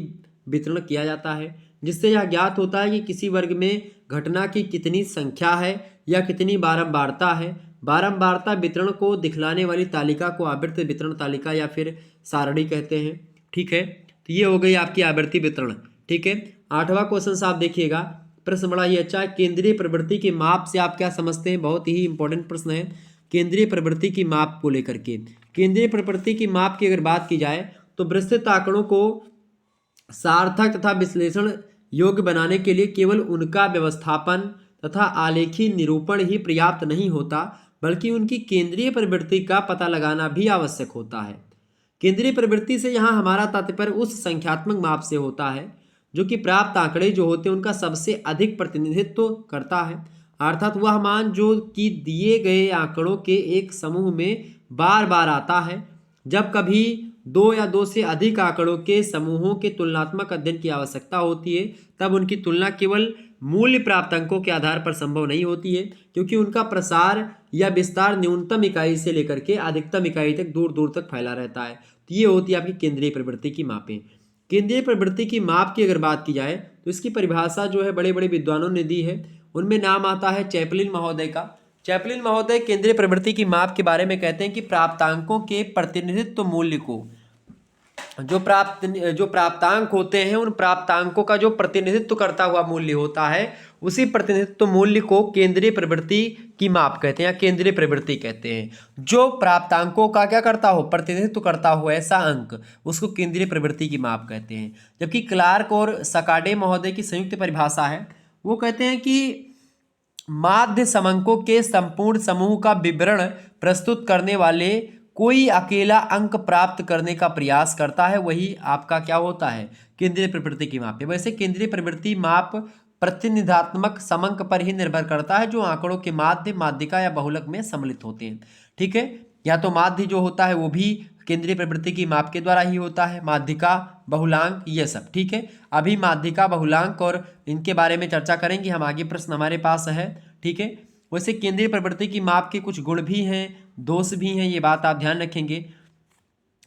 Speaker 1: वितरण किया जाता है, जिससे यह ज्ञात होता है कि किसी वर्ग में घटना की कितनी संख्या है या कितनी बारंबारता है। बारंबारता वितरण को दिखलाने वाली तालिका को आवृत्ति वितरण तालिका या फिर सारणी कहते हैं। ठीक है, तो ये हो गई आपकी आवृत्ति वितरण। ठीक है, 8वां क्वेश्चन आप देखिएगा। प्रश्न बड़ा ही अच्छा है। केंद्रीय प्रवृत्ति के माप से आप क्या समझते हैं? बहुत ही इंपॉर्टेंट प्रश्न है केंद्रीय प्रवृत्ति की माप को लेकर के। केंद्रीय प्रवृत्ति की माप की अगर बात की जाए तो विस्तृत आंकड़ों को सार्थक तथा विश्लेषण योग्य बनाने के लिए केवल उनका व्यवस्थापन तथा आलेखी निरूपण ही पर्याप्त नहीं होता, बल्कि उनकी केंद्रीय प्रवृत्ति का पता लगाना भी आवश्यक होता है। केंद्रीय प्रवृत्ति से यहाँ हमारा तात्पर्य उस संख्यात्मक माप से होता है जो कि प्राप्त आंकड़े जो होते हैं उनका सबसे अधिक प्रतिनिधित्व करता है, अर्थात वह मान जो कि दिए गए आंकड़ों के एक समूह में बार बार आता है। जब कभी दो या दो से अधिक आंकड़ों के समूहों के तुलनात्मक अध्ययन की आवश्यकता होती है, तब उनकी तुलना केवल मूल्य प्राप्त अंकों के आधार पर संभव नहीं होती है, क्योंकि उनका प्रसार या विस्तार न्यूनतम इकाई से लेकर के अधिकतम इकाई तक दूर दूर तक फैला रहता है। तो ये होती है आपकी केंद्रीय प्रवृत्ति की मापें। केंद्रीय प्रवृत्ति की माप की अगर बात की जाए तो इसकी परिभाषा जो है बड़े बड़े विद्वानों ने दी है। उनमें नाम आता है चैपलिन महोदय का। चैपलिन महोदय केंद्रीय प्रवृत्ति की माप के बारे में कहते हैं कि प्राप्तांकों के प्रतिनिधित्व मूल्य को, जो प्राप्तांक होते हैं उन प्राप्तांकों का जो प्रतिनिधित्व करता हुआ मूल्य होता है, उसी प्रतिनिधित्व मूल्य को केंद्रीय प्रवृत्ति की माप कहते हैं या केंद्रीय प्रवृत्ति कहते हैं। जो प्राप्तांकों का क्या करता हो, प्रतिनिधित्व करता हो ऐसा अंक, उसको केंद्रीय प्रवृत्ति की माप कहते हैं। जबकि क्लार्क और सकाडे महोदय की संयुक्त परिभाषा है, वो कहते हैं कि माध्य समंकों के संपूर्ण समूह का विवरण प्रस्तुत करने वाले कोई अकेला अंक प्राप्त करने का प्रयास करता है, वही आपका क्या होता है, केंद्रीय प्रवृत्ति की माप है। वैसे केंद्रीय प्रवृत्ति माप प्रतिनिधात्मक समंक पर ही निर्भर करता है, जो आंकड़ों के माध्य, माध्यिका या बहुलक में सम्मिलित होते हैं। ठीक है, या तो माध्य जो होता है वो भी केंद्रीय प्रवृत्ति की माप के द्वारा ही होता है, माध्यिका, बहुलांक, ये सब। ठीक है, अभी माध्यिका, बहुलांक और इनके बारे में चर्चा करेंगे हम, आगे प्रश्न हमारे पास है। ठीक है, वैसे केंद्रीय प्रवृत्ति की माप के कुछ गुण भी हैं, दोष भी हैं, ये बात आप ध्यान रखेंगे।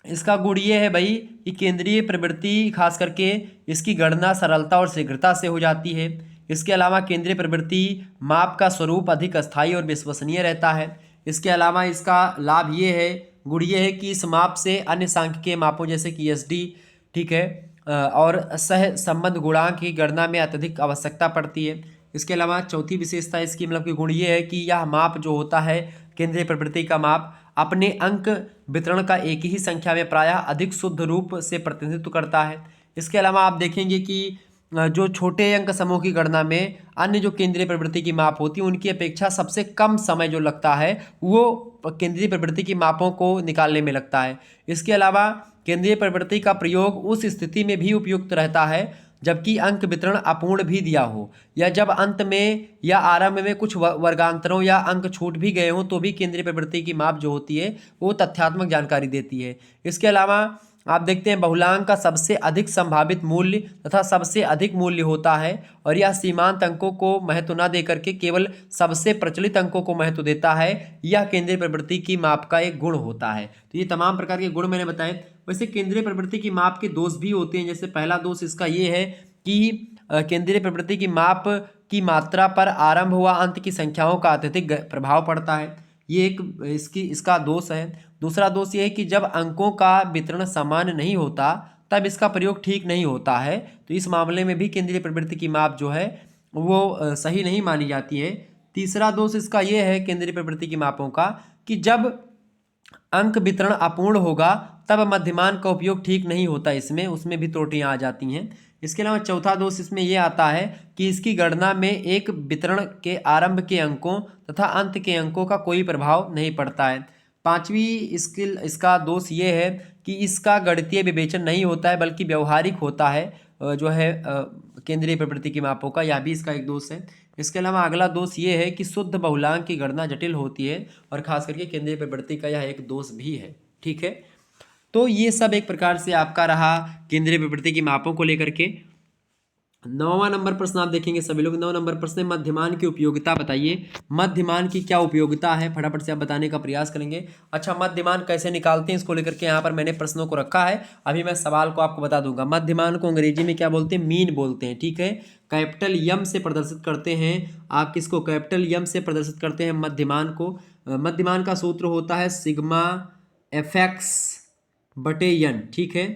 Speaker 1: इसका गुण ये है भाई कि केंद्रीय प्रवृत्ति खास करके इसकी गणना सरलता और शीघ्रता से हो जाती है। इसके अलावा केंद्रीय प्रवृत्ति माप का स्वरूप अधिक अस्थायी और विश्वसनीय रहता है। इसके अलावा इसका लाभ ये है, गुण ये है कि इस माप से अन्य सांख्यिकीय मापों जैसे कि एसडी, ठीक है, और सह संबंध गुणांक की गणना में अत्यधिक आवश्यकता पड़ती है। इसके अलावा चौथी विशेषता इसकी मतलब कि गुण ये है कि यह माप जो होता है केंद्रीय प्रवृत्ति का माप अपने अंक वितरण का एक ही संख्या में प्रायः अधिक शुद्ध रूप से प्रतिनिधित्व करता है। इसके अलावा आप देखेंगे कि जो छोटे अंक समूह की गणना में अन्य जो केंद्रीय प्रवृत्ति की माप होती है उनकी अपेक्षा सबसे कम समय जो लगता है वो केंद्रीय प्रवृत्ति की मापों को निकालने में लगता है। इसके अलावा केंद्रीय प्रवृत्ति का प्रयोग उस स्थिति में भी उपयुक्त रहता है जबकि अंक वितरण अपूर्ण भी दिया हो, या जब अंत में या आरंभ में कुछ वर्गांतरों या अंक छूट भी गए हों तो भी केंद्रीय प्रवृत्ति की माप जो होती है वो तथ्यात्मक जानकारी देती है। इसके अलावा आप देखते हैं बहुलांक का सबसे अधिक संभावित मूल्य तथा सबसे अधिक मूल्य होता है और यह सीमांत अंकों को महत्व न देकर के केवल सबसे प्रचलित अंकों को महत्व देता है। यह केंद्रीय प्रवृत्ति की माप का एक गुण होता है। तो ये तमाम प्रकार के गुण मैंने बताए। वैसे केंद्रीय प्रवृत्ति की माप के दोष भी होते हैं। जैसे पहला दोष इसका ये है कि केंद्रीय प्रवृत्ति की माप की मात्रा पर आरंभ व अंत की संख्याओं का अत्यधिक प्रभाव पड़ता है। ये एक इसका दोष है। दूसरा दोष ये है कि जब अंकों का वितरण समान नहीं होता तब इसका प्रयोग ठीक नहीं होता है। तो इस मामले में भी केंद्रीय प्रवृत्ति की माप जो है वो सही नहीं मानी जाती है। तीसरा दोष इसका ये है केंद्रीय प्रवृत्ति की मापों का कि जब अंक वितरण अपूर्ण होगा तब मध्यमान का उपयोग ठीक नहीं होता, इसमें उसमें भी त्रुटियां आ जाती हैं। इसके अलावा चौथा दोष इसमें यह आता है कि इसकी गणना में एक वितरण के आरंभ के अंकों तथा अंत के अंकों का कोई प्रभाव नहीं पड़ता है। पांचवी इसका दोष ये है कि इसका गणितीय विवेचन नहीं होता है बल्कि व्यवहारिक होता है जो है केंद्रीय प्रवृत्ति की मापों का, यह भी इसका एक दोष है। इसके अलावा अगला दोष ये है कि शुद्ध बहुलांक की गणना जटिल होती है और खास करके केंद्रीय प्रवृत्ति का यह एक दोष भी है। ठीक है, तो ये सब एक प्रकार से आपका रहा केंद्रीय प्रवृत्ति की मापों को लेकर के। 9वां नंबर प्रश्न आप देखेंगे सभी लोग। 9 नंबर प्रश्न है मध्यमान की उपयोगिता बताइए। मध्यमान की क्या उपयोगिता है, फटाफट से आप बताने का प्रयास करेंगे। अच्छा, मध्यमान कैसे निकालते हैं इसको लेकर के यहाँ पर मैंने प्रश्नों को रखा है। अभी मैं सवाल को आपको बता दूंगा। मध्यमान को अंग्रेजी में क्या बोलते हैं? मीन बोलते हैं। ठीक है, कैपिटल यम से प्रदर्शित करते हैं। आप किसको? कैपिटल यम से प्रदर्शित करते हैं मध्यमान को। मध्यमान का सूत्र होता है सिग्मा एफएक्स बटे एन। ठीक है,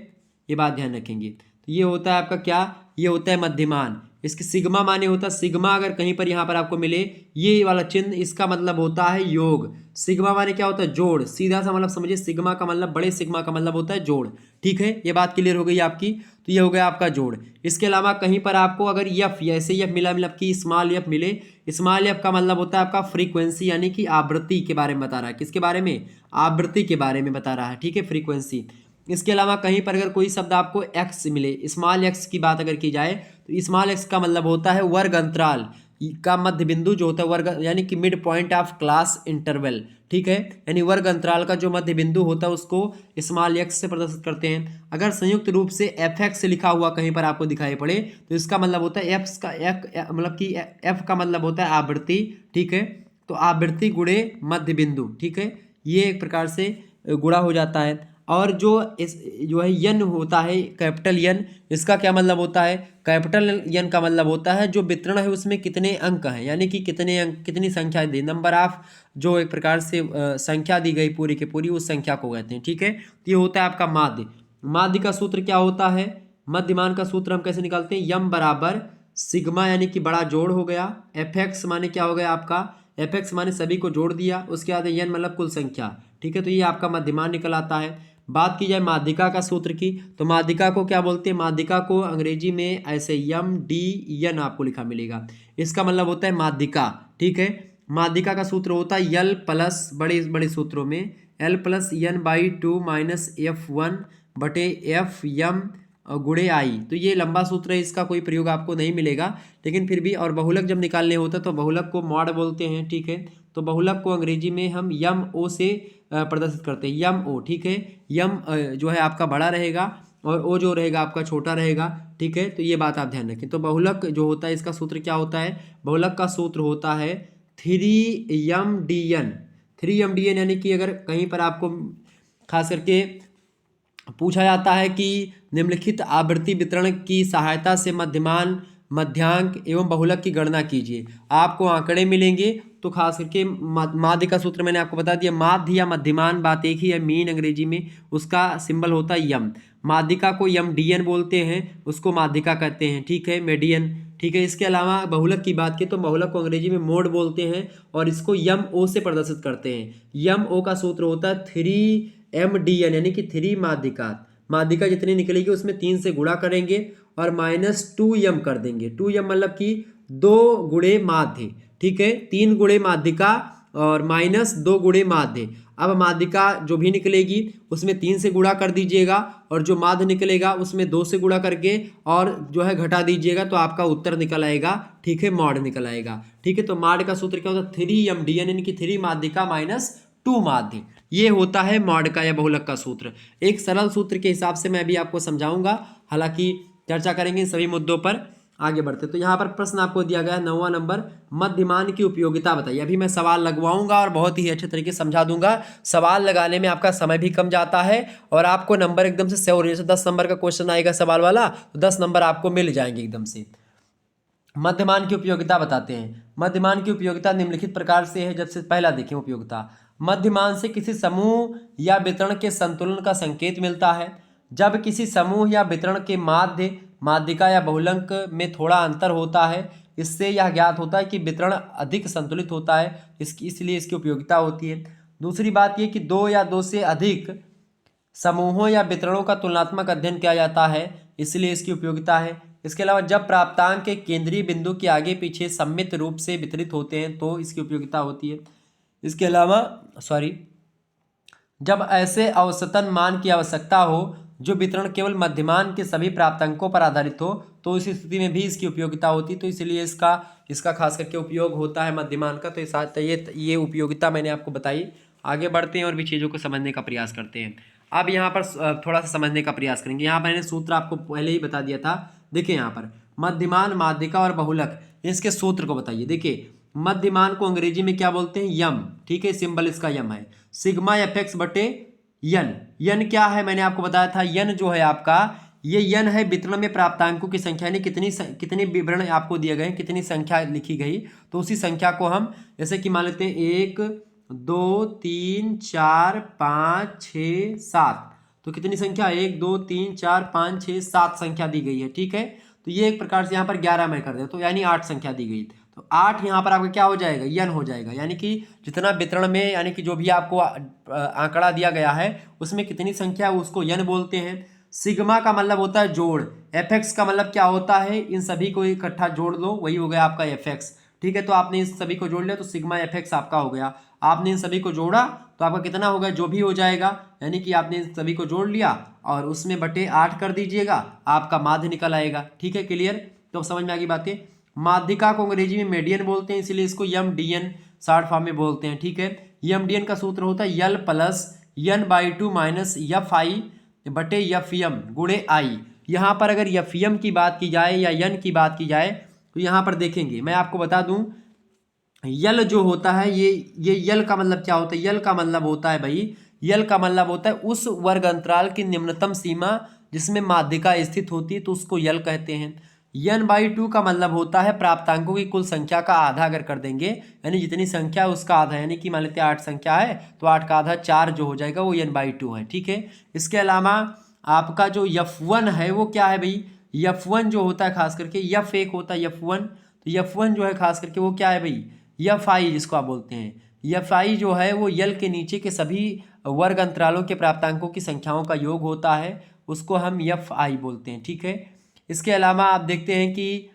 Speaker 1: ये बात ध्यान रखेंगे। तो ये होता है आपका क्या? ये होता है मध्यमान। इसकी सिग्मा माने होता है, सिग्मा अगर कहीं पर यहाँ पर आपको मिले ये वाला चिन्ह, इसका मतलब होता है योग। सिग्मा माने क्या होता है? जोड़। सीधा सा मतलब समझिए, सिग्मा का मतलब, बड़े सिग्मा का मतलब होता है जोड़। ठीक है, ये बात क्लियर हो गई आपकी। तो ये हो गया आपका जोड़। इसके अलावा कहीं पर आपको अगर यफ, ऐसे यफ मिला, मतलब कि स्मॉल यफ मिले, स्मॉल यफ का मतलब होता है आपका फ्रीक्वेंसी, यानी कि आवृत्ति के बारे में बता रहा है। किसके बारे में? आवृत्ति के बारे में बता रहा है। ठीक है, फ्रीक्वेंसी। इसके अलावा कहीं पर अगर कोई शब्द आपको एक्स मिले, स्मॉल एक्स की बात अगर की जाए तो स्मॉल एक्स का मतलब होता है वर्ग अंतराल का मध्य बिंदु जो होता है, वर्ग यानी कि mid point of class interval. ठीक है, यानी वर्ग अंतराल का जो मध्य बिंदु होता है उसको स्मॉल एक्स से प्रदर्शित करते हैं। अगर संयुक्त रूप से एफ एक्स लिखा हुआ कहीं पर आपको दिखाई पड़े तो इसका मतलब होता है एफ का मतलब कि एफ का मतलब होता है आवृत्ति। ठीक है, तो आवृत्ति गुणे मध्य बिंदु। ठीक है, ये एक प्रकार से गुणा हो जाता है। और जो है यन होता है, कैपिटल यन, इसका क्या मतलब होता है? कैपिटल यन का मतलब होता है जो वितरण है उसमें कितने अंक हैं, यानी कि कितने अंक, कितनी संख्या दी, नंबर ऑफ, जो एक प्रकार से संख्या दी गई पूरी की पूरी, उस संख्या को कहते हैं। ठीक है, तो ये होता है आपका माध्य। माध्य का सूत्र क्या होता है? मध्यमान का सूत्र हम कैसे निकालते हैं? यम बराबर सिग्मा, यानी कि बड़ा जोड़ हो गया, एफ एक्स माने क्या हो गया आपका? एफ एक्स माने सभी को जोड़ दिया, उसके बाद यन मतलब कुल संख्या। ठीक है, तो ये आपका मध्यमान निकल आता है। बात की जाए माध्यिका का सूत्र की, तो माध्यिका को क्या बोलते हैं? माध्यिका को अंग्रेजी में ऐसे यम डी एन आपको लिखा मिलेगा, इसका मतलब होता है माध्यिका। ठीक है, माध्यिका का सूत्र होता है यल प्लस, बड़े बड़े सूत्रों में L plus N by 2 minus F 1 बटे एफ यम गुणे आई। तो ये लंबा सूत्र है, इसका कोई प्रयोग आपको नहीं मिलेगा, लेकिन फिर भी। और बहुलक जब निकालने होता है तो बहुलक को मॉड बोलते हैं। ठीक है, तो बहुलक को अंग्रेजी में हम यम ओ से प्रदर्शित करते हैं, यम ओ। ठीक है, यम जो है आपका बड़ा रहेगा और ओ जो रहेगा आपका छोटा रहेगा। ठीक है, तो ये बात आप ध्यान रखें। तो बहुलक जो होता है इसका सूत्र क्या होता है? बहुलक का सूत्र होता है 3mdn। 3mdn यानी कि अगर कहीं पर आपको खास करके पूछा जाता है कि निम्नलिखित आवृत्ति वितरण की सहायता से मध्यमान मध्यांक एवं बहुलक की गणना कीजिए। आपको आंकड़े मिलेंगे तो खास करके माध्य का सूत्र मैंने आपको बता दिया। माध्य या मध्यमान बात एक ही है, मीन अंग्रेजी में उसका सिंबल होता है यम। माध्यिका को यम डीएन बोलते हैं, उसको माध्यिका कहते हैं, ठीक है, मीडियन, ठीक है। इसके अलावा बहुलक की बात की तो बहुलक को अंग्रेजी में मोड बोलते हैं और इसको यम ओ से प्रदर्शित करते हैं। यम ओ का सूत्र होता है 3 MDN यानी कि 3 माध्यिका। माध्यिका जितनी निकलेगी उसमें 3 से गुणा करेंगे और -2m कर देंगे। 2m मतलब कि 2 गुणे माध्य, ठीक है, 3 गुणे माध्यिका और -2 गुणे माध्य। अब माध्यिका जो भी निकलेगी उसमें 3 से गुणा कर दीजिएगा और जो माध्य निकलेगा उसमें 2 से गुणा करके और जो है घटा दीजिएगा तो आपका उत्तर निकल आएगा, ठीक है, मॉड निकल आएगा, ठीक है। तो मॉड का सूत्र क्या होता है 3 MDN यानी कि 3 माध्यिका -2 माध्य। ये होता है मॉड का या बहुलक का सूत्र। एक सरल सूत्र के हिसाब से मैं भी आपको समझाऊंगा, हालांकि चर्चा करेंगे इन सभी मुद्दों पर। आगे बढ़ते तो यहाँ पर प्रश्न आपको दिया गया है 9वां नंबर, मध्यमान की उपयोगिता बताइए। अभी मैं सवाल लगवाऊंगा और बहुत ही अच्छे तरीके से समझा दूंगा। सवाल लगाने में आपका समय भी कम जाता है और आपको नंबर एकदम से श्योर, जैसे 10 नंबर का क्वेश्चन आएगा सवाल वाला तो 10 नंबर आपको मिल जाएंगे एकदम से। मध्यमान की उपयोगिता बताते हैं। मध्यमान की उपयोगिता निम्नलिखित प्रकार से है। जब से पहला देखें उपयोगिता, मध्यमान से किसी समूह या वितरण के संतुलन का संकेत मिलता है। जब किसी समूह या वितरण के माध्य, माध्यिका या बहुलक में थोड़ा अंतर होता है, इससे यह ज्ञात होता है कि वितरण अधिक संतुलित होता है, इसलिए इसकी उपयोगिता होती है। दूसरी बात यह कि 2 या 2 से अधिक समूहों या वितरणों का तुलनात्मक अध्ययन किया जाता है, इसलिए इसकी उपयोगिता है। इसके अलावा जब प्राप्तांक के केंद्रीय बिंदु के आगे पीछे सम्मित रूप से वितरित होते हैं तो इसकी उपयोगिता होती है। इसके अलावा जब ऐसे औसतन मान की आवश्यकता हो जो वितरण केवल मध्यमान के सभी प्राप्तांकों पर आधारित हो तो इस स्थिति में भी इसकी उपयोगिता होती है। तो इसलिए इसका खास करके उपयोग होता है मध्यमान का। तो ये उपयोगिता मैंने आपको बताई। आगे बढ़ते हैं और भी चीज़ों को समझने का प्रयास करते हैं। अब यहाँ पर थोड़ा सा समझने का प्रयास करेंगे। यहाँ पर मैंने सूत्र आपको पहले ही बता दिया था। देखिए यहाँ पर मध्यमान, माध्यिका और बहुलक, इसके सूत्र को बताइए। देखिए मध्यमान को अंग्रेजी में क्या बोलते हैं, यम, ठीक है, सिंबल इसका यम है। सिग्मा FX बटे यन। यन क्या है मैंने आपको बताया था, यन जो है आपका, ये यन है वितरण में प्राप्तांकों की संख्या, यानी कितनी विवरण आपको दिए गए हैं, कितनी संख्या लिखी गई, तो उसी संख्या को हम जैसे कि मान लेते हैं 1 2 3 4 5 6 7, तो कितनी संख्या 1 2 3 4 5 6 7 संख्या दी गई है, ठीक है। तो ये एक प्रकार से यहाँ पर 11 मैं कर दे तो यानी 8 संख्या दी गई। तो 8 यहाँ पर आपका क्या हो जाएगा, यन हो जाएगा, यानी कि जितना वितरण में, यानी कि जो भी आपको आंकड़ा दिया गया है उसमें कितनी संख्या है उसको यन बोलते हैं। सिग्मा का मतलब होता है जोड़, FX का मतलब क्या होता है, इन सभी को इकट्ठा जोड़ लो, वही हो गया आपका FX, ठीक है। तो आपने इन सभी को जोड़ लिया तो सिग्मा FX आपका हो गया। आपने इन सभी को जोड़ा तो आपका कितना होगा, जो भी हो जाएगा, यानी कि आपने इन सभी को जोड़ लिया और उसमें बटे 8 कर दीजिएगा, आपका माध्य निकल आएगा, ठीक है, क्लियर। तो समझ में आ गई बातें। माध्यिका को अंग्रेजी में मीडियन बोलते हैं, इसलिए इसको MDN शॉर्ट फॉर्म में बोलते हैं, ठीक है। MDN का सूत्र होता है L + N/2 - FI बटे FM गुणे I। यहाँ पर अगर FM की बात की जाए या N की बात की जाए तो यहाँ पर देखेंगे, मैं आपको बता दूं, यल जो होता है ये यल का मतलब क्या होता है, यल का मतलब होता है भाई, यल का मतलब होता है उस वर्ग अंतराल की निम्नतम सीमा जिसमें माध्यिका स्थित होती है, तो उसको यल कहते हैं। N/2 का मतलब होता है प्राप्तांकों की कुल संख्या का आधा अगर कर देंगे, यानी जितनी संख्या है उसका आधा, यानी कि मान लेते हैं 8 संख्या है तो 8 का आधा 4 जो हो जाएगा वो N/2 है, ठीक है। इसके अलावा आपका जो F1 है वो क्या है भाई, F1 जो होता है खास करके, F एक होता है F1, तो F1 जो है खास करके वो क्या है भाई, FI जिसको आप बोलते हैं। FI जो है वो यल के नीचे के सभी वर्ग अंतरालों के प्राप्तांकों की संख्याओं का योग होता है, उसको हम FI बोलते हैं, ठीक है। इसके अलावा आप देखते हैं कि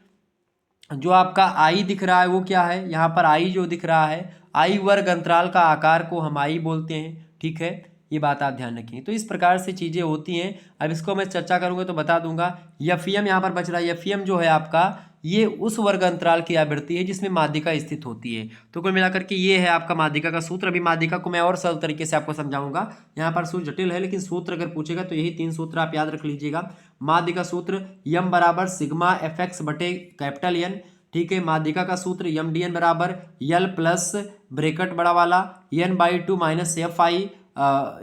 Speaker 1: जो आपका I दिख रहा है वो क्या है, यहाँ पर I जो दिख रहा है, I वर्ग अंतराल का आकार को हम I बोलते हैं, ठीक है। ये बात आप ध्यान रखें। तो इस प्रकार से चीज़ें होती हैं। अब इसको मैं चर्चा करूँगा तो बता दूंगा। FEM यहाँ पर बच रहा है, FEM जो है आपका ये उस वर्ग अंतराल की आवृत्ति है जिसमें माध्यिका स्थित होती है। तो कुल मिलाकर के ये है आपका माध्यिका का सूत्र। अभी माध्यिका को मैं और सरल तरीके से आपको समझाऊंगा, यहाँ पर सूत्र जटिल है लेकिन सूत्र अगर पूछेगा तो यही 3 सूत्र आप याद रख लीजिएगा। माध्यिका सूत्र M = सिग्मा FX बटे N, ठीक है। माध्यिका का सूत्र MDN = L + ब्रैकेट बड़ा वाला N/2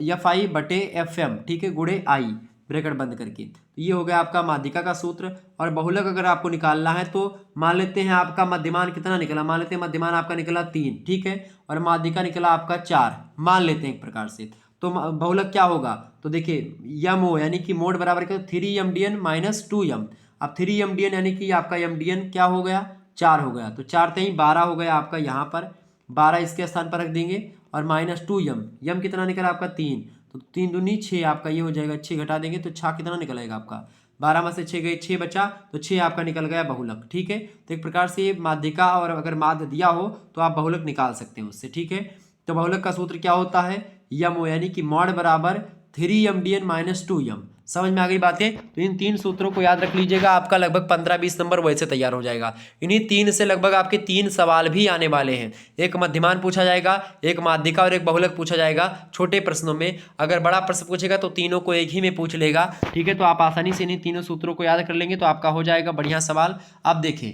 Speaker 1: - FI बटे FM, ठीक है, गुणे I, ब्रैकेट बंद करके। तो ये हो गया आपका माध्यिका का सूत्र। और बहुलक अगर आपको निकालना है तो मान लेते हैं आपका मध्यमान कितना निकला, मान लेते हैं मध्यमान आपका निकला 3, ठीक है, और माध्यिका निकला आपका 4, मान लेते हैं एक प्रकार से। तो बहुलक क्या होगा, तो देखिए यम हो यानी कि मोड बराबर क्या, 3mdn माइनस 2m। अब 3mdn यानी कि आपका mdn क्या हो गया, 4 हो गया, तो 4 तेईं 12 हो गया आपका, यहाँ पर 12 इसके स्थान पर रख देंगे, और माइनस 2m, यम कितना निकला आपका 3, तो 3 दूनी 6 आपका ये हो जाएगा, 6 घटा देंगे तो 6 कितना निकलेगा आपका, 12 में से 6 गए 6 बचा, तो 6 आपका निकल गया बहुलक, ठीक है। तो एक प्रकार से ये माध्यिका, और अगर माध्य दिया हो तो आप बहुलक निकाल सकते हैं उससे, ठीक है। तो बहुलक का सूत्र क्या होता है, यम यानी कि मॉड बराबर 3mdn माइनस 2m। समझ में आ गई बातें। तो इन 3 सूत्रों को याद रख लीजिएगा, आपका लगभग 15-20 नंबर वैसे तैयार हो जाएगा। इन्हीं 3 से लगभग आपके 3 सवाल भी आने वाले हैं, एक मध्यमान पूछा जाएगा, एक माध्यिका और एक बहुलक पूछा जाएगा छोटे प्रश्नों में। अगर बड़ा प्रश्न पूछेगा तो तीनों को एक ही में पूछ लेगा, ठीक है। तो आप आसानी से इन्हीं तीनों सूत्रों को याद कर लेंगे तो आपका हो जाएगा बढ़िया सवाल। अब देखें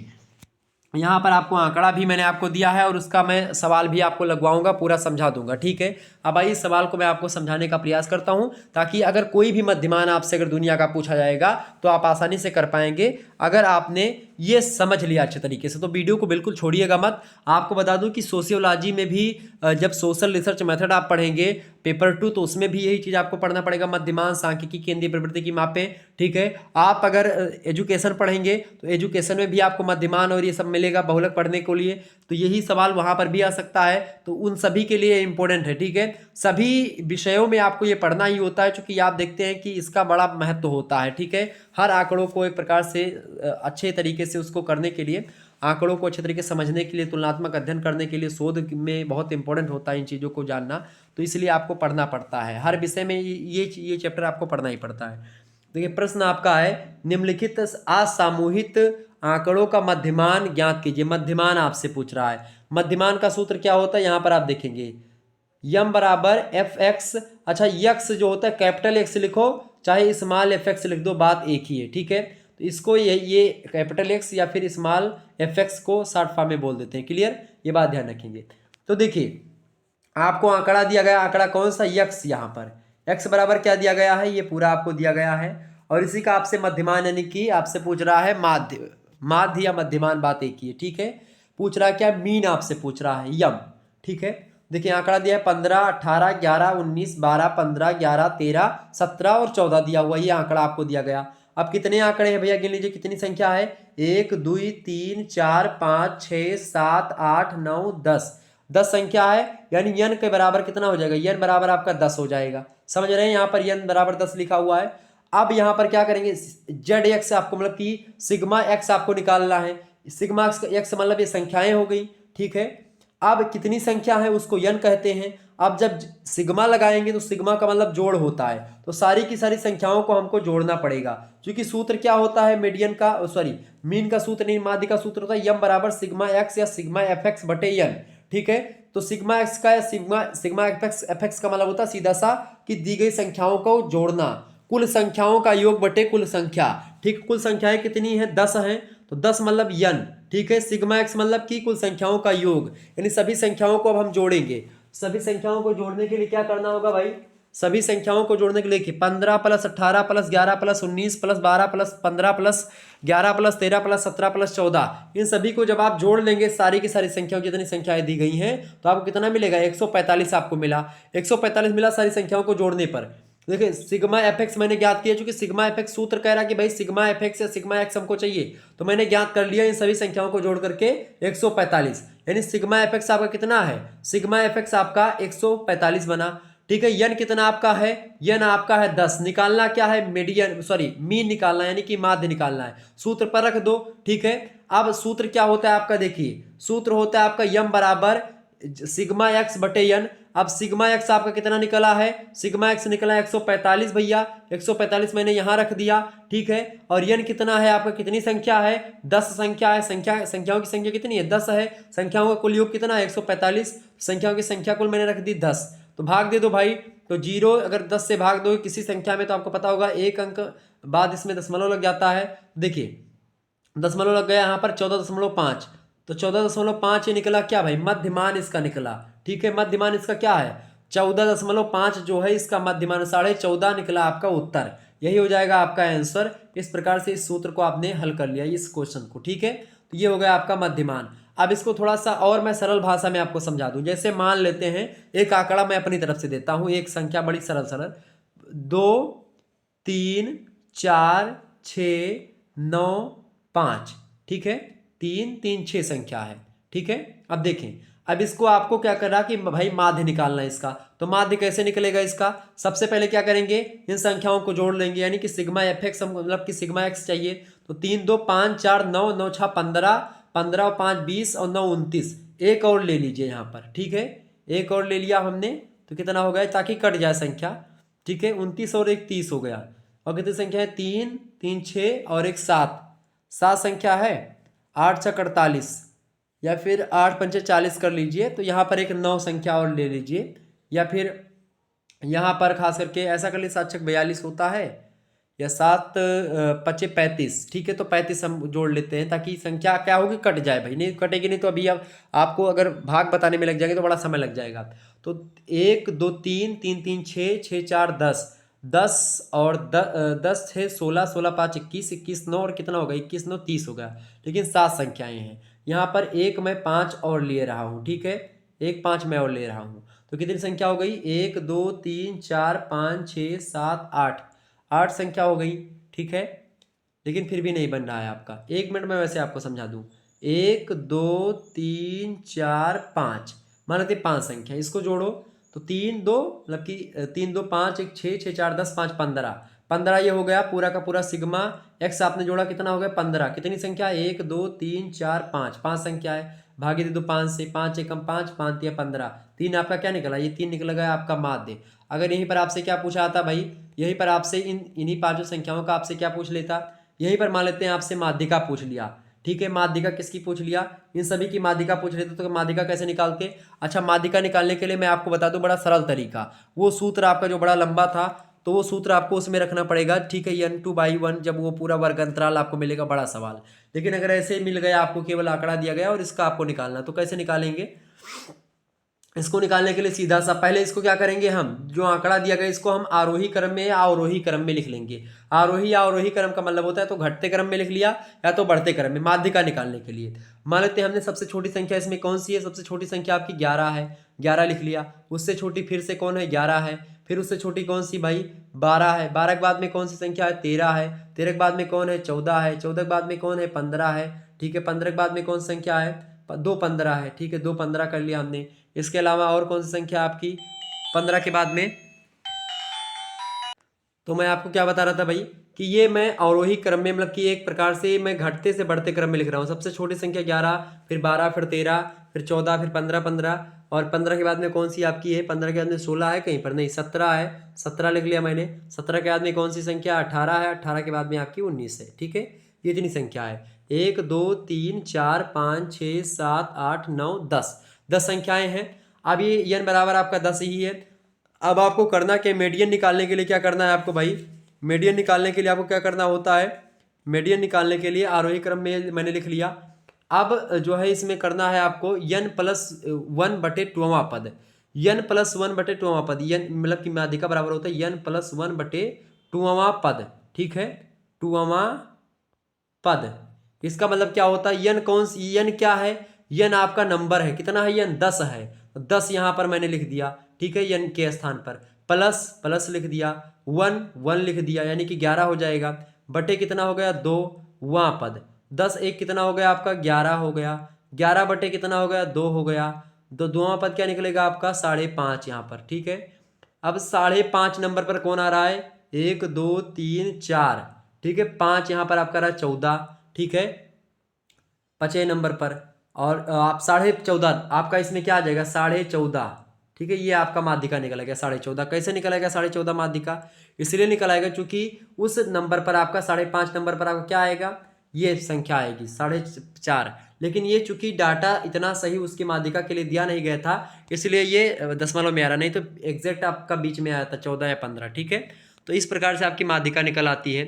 Speaker 1: यहाँ पर आपको आंकड़ा भी मैंने आपको दिया है, और उसका मैं सवाल भी आपको लगवाऊंगा, पूरा समझा दूंगा, ठीक है। अब आइए इस सवाल को मैं आपको समझाने का प्रयास करता हूं, ताकि अगर कोई भी मध्यमान आपसे अगर दुनिया का पूछा जाएगा तो आप आसानी से कर पाएंगे, अगर आपने ये समझ लिया अच्छे तरीके से। तो वीडियो को बिल्कुल छोड़िएगा मत। आपको बता दूं कि सोशियोलॉजी में भी जब सोशल रिसर्च मेथड आप पढ़ेंगे पेपर 2, तो उसमें भी यही चीज़ आपको पढ़ना पड़ेगा, मध्यमान, सांख्यिकी, केंद्रीय प्रवृत्ति की मापें, ठीक है। आप अगर एजुकेशन पढ़ेंगे तो एजुकेशन में भी आपको मध्यमान और ये सब मिलेगा बहुलक पढ़ने के लिए, तो यही सवाल वहाँ पर भी आ सकता है। तो उन सभी के लिए इंपॉर्टेंट है, ठीक है। सभी विषयों में आपको ये पढ़ना ही होता है, क्योंकि आप देखते हैं कि इसका बड़ा महत्व होता है, ठीक है। हर आंकड़ों को एक प्रकार से अच्छे तरीके से उसको करने के लिए, आंकड़ों को अच्छे तरीके से समझने के लिए, तुलनात्मक अध्ययन करने के लिए, शोध में बहुत इंपॉर्टेंट होता है इन चीज़ों को जानना। तो इसलिए आपको पढ़ना पड़ता है, हर विषय में ये चैप्टर आपको पढ़ना ही पड़ता है। देखिए प्रश्न आपका है, निम्नलिखित असामूहिक आंकड़ों का मध्यमान ज्ञात कीजिए। मध्यमान आपसे पूछ रहा है, मध्यमान का सूत्र क्या होता है, यहाँ पर आप देखेंगे यम बराबर एफ एक्स। अच्छा यक्स जो होता है कैपिटल एक्स लिखो चाहे स्मॉल एफ एक्स लिख दो, बात एक ही है, ठीक है। तो इसको ये कैपिटल एक्स या फिर स्मॉल एफ एक्स को शॉर्ट फॉर्म में बोल देते हैं, क्लियर, ये बात ध्यान रखेंगे। तो देखिए आपको आंकड़ा दिया गया, आंकड़ा कौन सा, यक्स, यहाँ पर एक्स बराबर क्या दिया गया है, ये पूरा आपको दिया गया है, और इसी का आपसे मध्यमान यानी कि आपसे पूछ रहा है माध्य, माध्य या मध्यमान, बात एक ही है, ठीक है। पूछ रहा है क्या, मीन आपसे पूछ रहा है, यम, ठीक है। देखिए आंकड़ा दिया है 15, 18, 11, 19, 12, 15, 11, 13, 17 और 14 दिया हुआ, ये आंकड़ा आपको दिया गया। अब कितने आंकड़े हैं भैया, गिन लीजिए कितनी संख्या है, 1 2 3 4 5 6 7 8 9 10, 10 संख्या है, यानी यन के बराबर कितना हो जाएगा, यन बराबर आपका 10 हो जाएगा। समझ रहे हैं, यहाँ पर यन बराबर 10 लिखा हुआ है। अब यहाँ पर क्या करेंगे, जेड एक्स आपको मतलब कि सिग्मा एक्स आपको निकालना है। सिग्मा एक्स मतलब ये संख्याएं हो गई, ठीक है। अब कितनी संख्या है उसको यन कहते हैं। अब जब सिग्मा लगाएंगे तो सिग्मा का मतलब जोड़ होता है, तो सारी की सारी संख्याओं को हमको जोड़ना पड़ेगा, क्योंकि सूत्र क्या होता है मीडियन का, सॉरी मीन का सूत्र नहीं, माध्य का सूत्र होता है यम बराबर सिग्मा एक्स या सिग्मा एफ एक्स बटे यन, ठीक है। तो सिग्मा एक्स का सिग्मा एफ एक्स का मतलब होता है सीधा सा कि दी गई संख्याओं को जोड़ना, कुल संख्याओं का योग बटे कुल संख्या, ठीक। कुल संख्याएं कितनी है, 10 हैं, तो 10 मतलब यन, ठीक है। सिग्मा एक्स मतलब कि कुल संख्याओं का योग, यानी सभी संख्याओं को अब हम जोड़ेंगे। सभी संख्याओं को जोड़ने के लिए क्या करना होगा भाई, सभी संख्याओं को जोड़ने के लिए 15 + 18 + 11 + 19 + 12 + 15 + 11 + 13 + 17 + 14, इन सभी को जब आप जोड़ लेंगे सारी की सारी संख्याओं जितनी संख्याएं दी गई हैं, तो आपको कितना मिलेगा, 145 आपको मिला, 145 मिला सारी संख्याओं को जोड़ने पर। देखिए सिग्मा एफ एक्स मैंने ज्ञात किया, चूंकि सिग्मा एफ एक्स सूत्र कह रहा है कि भाई सिग्मा एफ एक्स या सिग्मा एक्स हमको चाहिए, तो मैंने ज्ञात कर लिया इन सभी संख्याओं को जोड़ करके 145, यानी सिग्मा एफ एक्स आपका कितना है, सिग्मा एफ एक्स आपका 145 बना, ठीक है। यन कितना आपका है, यन आपका है 10, निकालना क्या है, मीडियन सॉरी मीन निकालना यानी कि माध्य निकालना है, सूत्र पर रख दो, ठीक है। अब सूत्र क्या होता है आपका, देखिए सूत्र होता है आपका यम बराबर सिग्मा एक्स बटे यन। अब सिग्मा एक्स आपका कितना निकला है, सिग्मा एक्स निकला 145 भैया, 145 मैंने यहां रख दिया, ठीक है। और यन कितना है आपका, कितनी संख्या है, 10 संख्या है, संख्याओं की संख्या कितनी है, 10 है, संख्याओं का कुल योग कितना है 145, संख्याओं की संख्या कुल मैंने रख दी 10, तो भाग दे दो भाई, तो 0 अगर 10 से भाग दो किसी संख्या में तो आपको पता होगा एक अंक बाद इसमें दशमलव लग जाता है। देखिए दशमलव लग गया यहाँ पर 14.5, तो 14.5 ये निकला क्या भाई, मध्यमान इसका निकला, ठीक है। मध्यमान इसका क्या है 14.5 जो है इसका मध्यमान, 14.5 निकला आपका उत्तर, यही हो जाएगा आपका आंसर। इस प्रकार से इस सूत्र को आपने हल कर लिया इस क्वेश्चन को, ठीक है। तो ये हो गया आपका मध्यमान। अब इसको थोड़ा सा और मैं सरल भाषा में आपको समझा दूं। जैसे मान लेते हैं एक आंकड़ा मैं अपनी तरफ से देता हूं, एक संख्या बड़ी सरल सरल 2 3 4 6 9 5, ठीक है। 3 3 6 संख्या है, ठीक है। अब देखें, अब इसको आपको क्या करना कि भाई माध्य निकालना है इसका। तो माध्य कैसे निकलेगा इसका? सबसे पहले क्या करेंगे, इन संख्याओं को जोड़ लेंगे, यानी कि सिग्मा एफ एक्स, मतलब कि सिग्मा एक्स चाहिए। तो 3 2 5 4 9 9 6 15, 15 और 5 20 और 9 29, एक और ले लीजिए यहाँ पर, ठीक है। एक और ले लिया हमने तो कितना हो गया, ताकि कट जाए संख्या, ठीक है। 29 और एक 30 हो गया। और कितनी संख्या है? 3 3 6 और एक 7, 7 संख्या है। 8 6 48, या फिर 8 पंचे 40 कर लीजिए। तो यहाँ पर एक 9 संख्या और ले लीजिए, या फिर यहाँ पर खास करके ऐसा कर लीजिए 7 6 42 होता है, या 7 पचे 35, ठीक है। तो 35 हम जोड़ लेते हैं, ताकि संख्या क्या होगी, कट जाए भाई। नहीं कटेगी नहीं तो अभी अब आपको अगर भाग बताने में लग जाएंगे तो बड़ा समय लग जाएगा। तो 1 2 3 3 3 6 6 4 10, 10 और 10 6 16, 16 5 21, 21 9 और कितना होगा, 21 9 30 हो गया। लेकिन 7 संख्याएं हैं यहाँ पर। एक मैं 5 और ले रहा हूँ, ठीक है। एक 5 मैं और ले रहा हूँ, तो कितनी संख्या हो गई? 1 2 3 4 5 6 7 8, 8 संख्या हो गई, ठीक है। लेकिन फिर भी नहीं बन रहा है आपका। 1 मिनट में वैसे आपको समझा दूं। 1 2 3 4 5, मान लेते 5 संख्या, इसको जोड़ो तो 3 2, मतलब कि 3 2 5 1 6 6 4 10 5 15, 15 ये हो गया पूरा का पूरा सिग्मा एक्स आपने जोड़ा, कितना हो गया 15। कितनी संख्या? 1 2 3 4 5, 5 संख्या है। भागे दे दो 5 से, 5 एकम 5, 5 दिया 15, 3 आपका क्या निकला? ये 3 निकल गया आपका माध्य। अगर यहीं पर आपसे क्या पूछा था भाई, यहीं पर आपसे इन्हीं पांचों संख्याओं का आपसे क्या पूछ लेता, यहीं पर मान लेते हैं आपसे माध्यिका पूछ लिया, ठीक है। माध्यिका किसकी पूछ लिया? इन सभी की माध्यिका पूछ लेते तो माध्यिका कैसे निकालते? अच्छा, माध्यिका निकालने के लिए मैं आपको बता दूं बड़ा सरल तरीका। वो सूत्र आपका जो बड़ा लंबा था, तो वो सूत्र आपको उसमें रखना पड़ेगा, ठीक है। n2/1 जब वो पूरा वर्ग अंतराल आपको मिलेगा, बड़ा सवाल। लेकिन अगर ऐसे मिल गया आपको, केवल आंकड़ा दिया गया और इसका आपको निकालना, तो कैसे निकालेंगे? इसको निकालने के लिए सीधा सा पहले इसको क्या करेंगे, हम जो आंकड़ा दिया गया इसको हम आरोही क्रम में या अवरोही क्रम में लिख लेंगे। आरोही या अवरोही क्रम का मतलब होता है तो घटते क्रम में लिख लिया या तो बढ़ते क्रम में, माध्यिका निकालने के लिए। मान लेते हैं हमने सबसे छोटी संख्या इसमें कौन सी है? सबसे छोटी संख्या आपकी 11 है, 11 लिख लिया। उससे छोटी फिर से कौन है? 11 है। फिर उससे छोटी कौन सी भाई? 12 है। 12 के बाद में कौन सी संख्या है? 13 है। 13 के बाद में कौन है? 14 है। 14 के बाद में कौन है? 15 है, ठीक है। 15 के बाद में कौन सी संख्या है? 2 15 है, ठीक है। 2 15 कर लिया हमने। इसके अलावा और कौन सी संख्या आपकी 15 के बाद में? तो मैं आपको क्या बता रहा था भाई कि ये मैं अवरोही क्रम में, मतलब कि एक प्रकार से मैं घटते से बढ़ते क्रम में लिख रहा हूँ। सबसे छोटी संख्या 11, फिर 12, फिर 13, फिर 14, फिर 15 15, और 15 के बाद में कौन सी आपकी है? 15 के बाद में 16 है, कहीं पर नहीं 17 है, 17 लिख लिया मैंने। 17 के बाद में कौन सी संख्या? 18 है। 18 के बाद में आपकी 19 है, ठीक है। ये इतनी संख्या है। 1 2 3 4 5 6 7 8 9 10, 10 संख्याएं हैं। अब ये n बराबर आपका 10 ही है। अब आपको करना क्या? मीडियन निकालने के लिए क्या करना है आपको भाई? मीडियन निकालने के लिए आपको क्या करना होता है? मीडियन निकालने के लिए आरोही क्रम में मैंने लिख लिया। अब जो है इसमें करना है आपको n+1/2वां पद, n+1/2वां पद, n मतलब कि माध्यिका बराबर होता है n+1/2वां पद, ठीक है। 2वां पद, इसका मतलब क्या होता है? n कौन सी? n क्या है? n आपका नंबर है। कितना है? n 10 है। 10 यहां पर मैंने लिख दिया, ठीक है। n के स्थान पर प्लस प्लस लिख दिया, 1 1 लिख दिया, यानी कि 11 हो जाएगा। बटे कितना हो गया? 2 वां पद। 10 1 कितना हो गया आपका? 11 हो गया। 11 बटे कितना हो गया? 2 हो गया। तो दोवां पद क्या निकलेगा आपका? 5.5 यहाँ पर, ठीक है। अब 5.5 नंबर पर कौन आ रहा है? 1 2 3 4, ठीक है। 5 यहाँ पर आपका रहा 14, ठीक है, 5वें नंबर पर। और आप 14.5 आपका इसमें क्या आ जाएगा? 14.5, ठीक है। ये आपका माध्यिका निकल गया 14.5। कैसे निकलेगा 14.5 माध्यिका? इसलिए निकल आएगा क्योंकि उस नंबर पर आपका 5.5 नंबर पर आपका क्या आएगा? ये संख्या आएगी 4.5। लेकिन ये चूंकि डाटा इतना सही उसकी माध्यिका के लिए दिया नहीं गया था, इसलिए ये दशमलव में आ रहा, नहीं तो एग्जैक्ट आपका बीच में आया था 14 या 15, ठीक है। तो इस प्रकार से आपकी माध्यिका निकल आती है।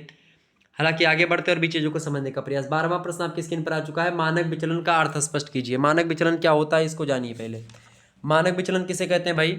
Speaker 1: हालांकि आगे बढ़ते और भी चीजों को समझने का प्रयास। 12वां प्रश्न आपकी स्क्रीन पर आ चुका है। मानक विचलन का अर्थ स्पष्ट कीजिए। मानक विचलन क्या होता है इसको जानिए पहले। मानक विचलन किसे कहते हैं भाई?